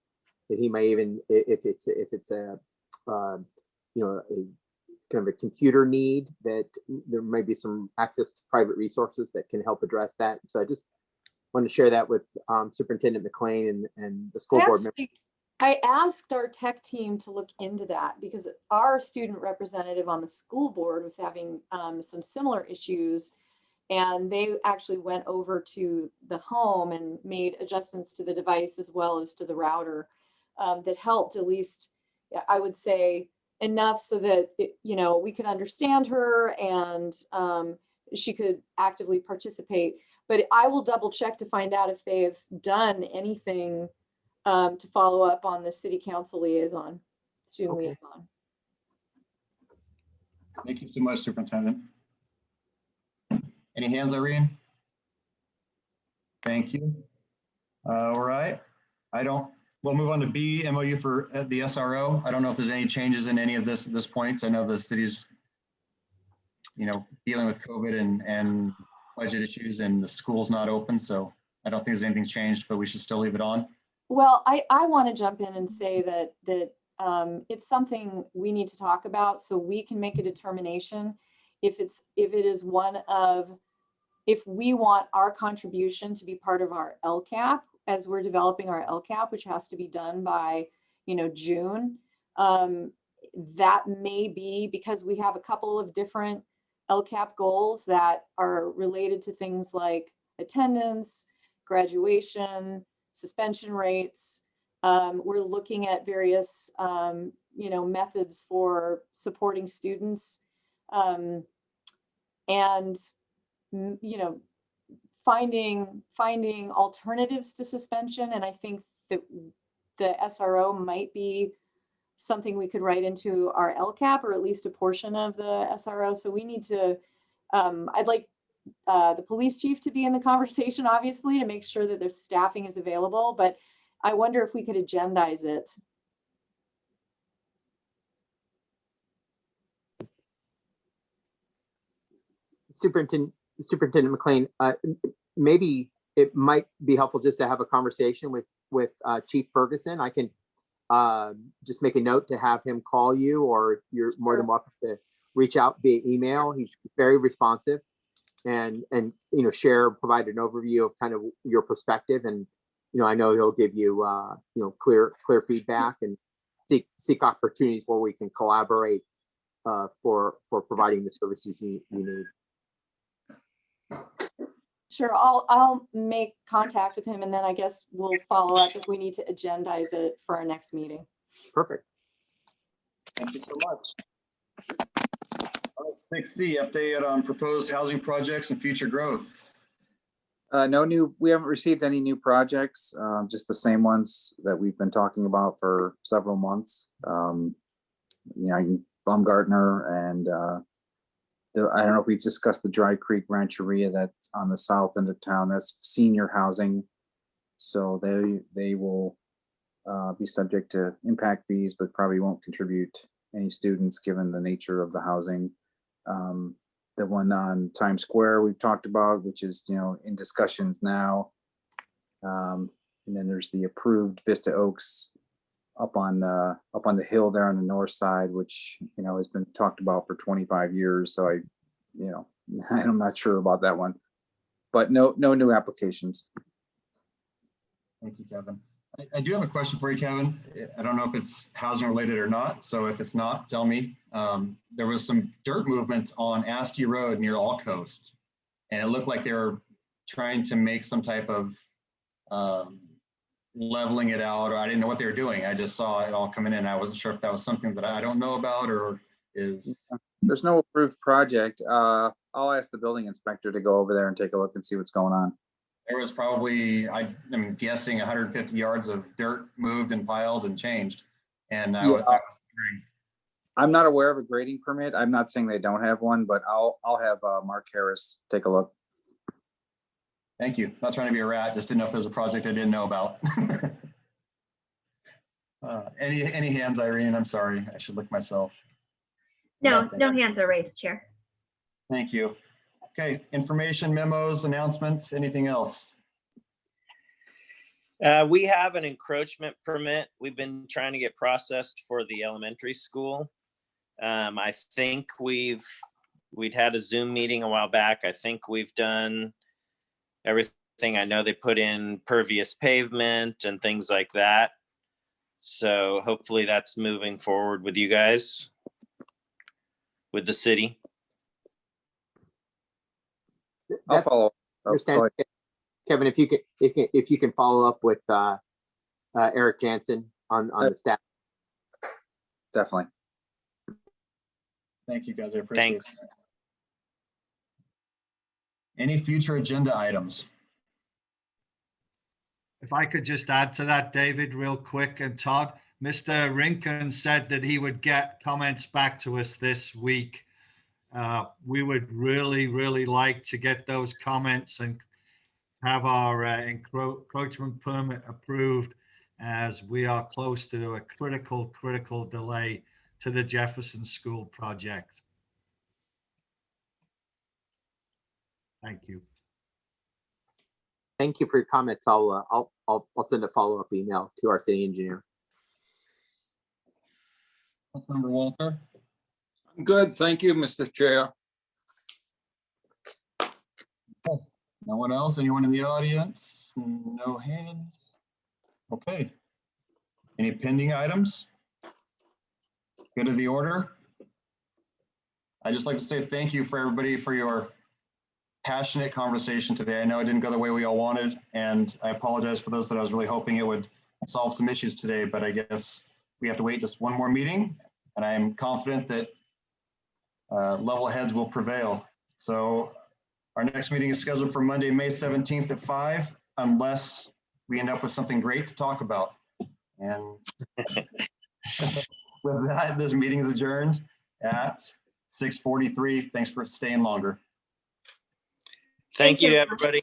that he may even, if it's a kind of a computer need, that there may be some access to private resources that can help address that. So I just wanted to share that with Superintendent McLean and the school board members. I asked our tech team to look into that because our student representative on the school board was having some similar issues, and they actually went over to the home and made adjustments to the device as well as to the router that helped, at least I would say, enough so that we could understand her and she could actively participate. But I will double check to find out if they have done anything to follow up on the city council liaison, student liaison. Thank you so much, Superintendent. Any hands, Irene? Thank you. All right. We'll move on to B, MOU for the SRO. I don't know if there's any changes in any of this at this point. I know the city's dealing with COVID and budget issues, and the school's not open. So I don't think there's anything changed, but we should still leave it on. Well, I want to jump in and say that it's something we need to talk about so we can make a determination if we want our contribution to be part of our LCAP as we're developing our LCAP, which has to be done by, June. That may be because we have a couple of different LCAP goals that are related to things like attendance, graduation, suspension rates. We're looking at various, methods for supporting students, and finding alternatives to suspension. And I think that the SRO might be something we could write into our LCAP, or at least a portion of the SRO. So we need to, I'd like the police chief to be in the conversation, obviously, to make sure that their staffing is available, but I wonder if we could agendize it. Superintendent McLean, maybe it might be helpful just to have a conversation with Chief Ferguson. I can just make a note to have him call you, or you're more than welcome to reach out via email. He's very responsive, and provide an overview of kind of your perspective. And I know he'll give you clear feedback and seek opportunities where we can collaborate for providing the services you need. Sure, I'll make contact with him, and then I guess we'll follow up if we need to agendize it for our next meeting. Perfect. Thank you so much. 6C, update on proposed housing projects and future growth. We haven't received any new projects, just the same ones that we've been talking about for several months. Baumgartner and I don't know if we've discussed the Dry Creek Rancheria that's on the south end of town. That's senior housing. So they will be subject to impact fees, but probably won't contribute any students given the nature of the housing. The one on Times Square we've talked about, which is in discussions now. And then there's the approved Vista Oaks up on the hill there on the north side, which has been talked about for 25 years. So I'm not sure about that one, but no new applications. Thank you, Kevin. I do have a question for you, Kevin. I don't know if it's housing related or not. So if it's not, tell me. There was some dirt movement on Asti Road near All Coast, and it looked like they were trying to make some type of leveling it out, or I didn't know what they were doing. I just saw it all coming in. I wasn't sure if that was something that I don't know about, or is. There's no approved project. I'll ask the building inspector to go over there and take a look and see what's going on. There was probably, I'm guessing 150 yards of dirt moved and piled and changed. And I was wondering. I'm not aware of a grading permit. I'm not saying they don't have one, but I'll have Mark Harris take a look. Thank you. Not trying to be a rat, just didn't know if there's a project I didn't know about. Any hands, Irene? I'm sorry, I should look myself. No hands are raised, Chair. Thank you. Okay, information, memos, announcements, anything else? We have an encroachment permit we've been trying to get processed for the elementary school. I think we'd had a Zoom meeting a while back. I think we've done everything. I know they put in pervious pavement and things like that. So hopefully that's moving forward with you guys, with the city. I'll follow. Understand, Kevin, if you can follow up with Eric Jansen on the staff. Definitely. Thank you, guys. I appreciate it. Thanks. Any future agenda items? If I could just add to that, David, real quick, and Todd, Mr. Rinken said that he would get comments back to us this week. We would really, really like to get those comments and have our encroachment permit approved, as we are close to a critical delay to the Jefferson School project. Thank you. Thank you for your comments. I'll send a follow-up email to our city engineer. Councilmember Walter. Good, thank you, Mr. Chair. No one else? Anyone in the audience? No hands? Okay. Any pending items? Good of the order. I'd just like to say thank you for everybody for your passionate conversation today. I know it didn't go the way we all wanted, and I apologize for those that I was really hoping it would solve some issues today, but I guess we have to wait just one more meeting, and I am confident that level heads will prevail. So our next meeting is scheduled for Monday, May 17th at 5, unless we end up with something great to talk about. And with that, this meeting is adjourned at 6:43. Thanks for staying longer. Thank you, you. everybody.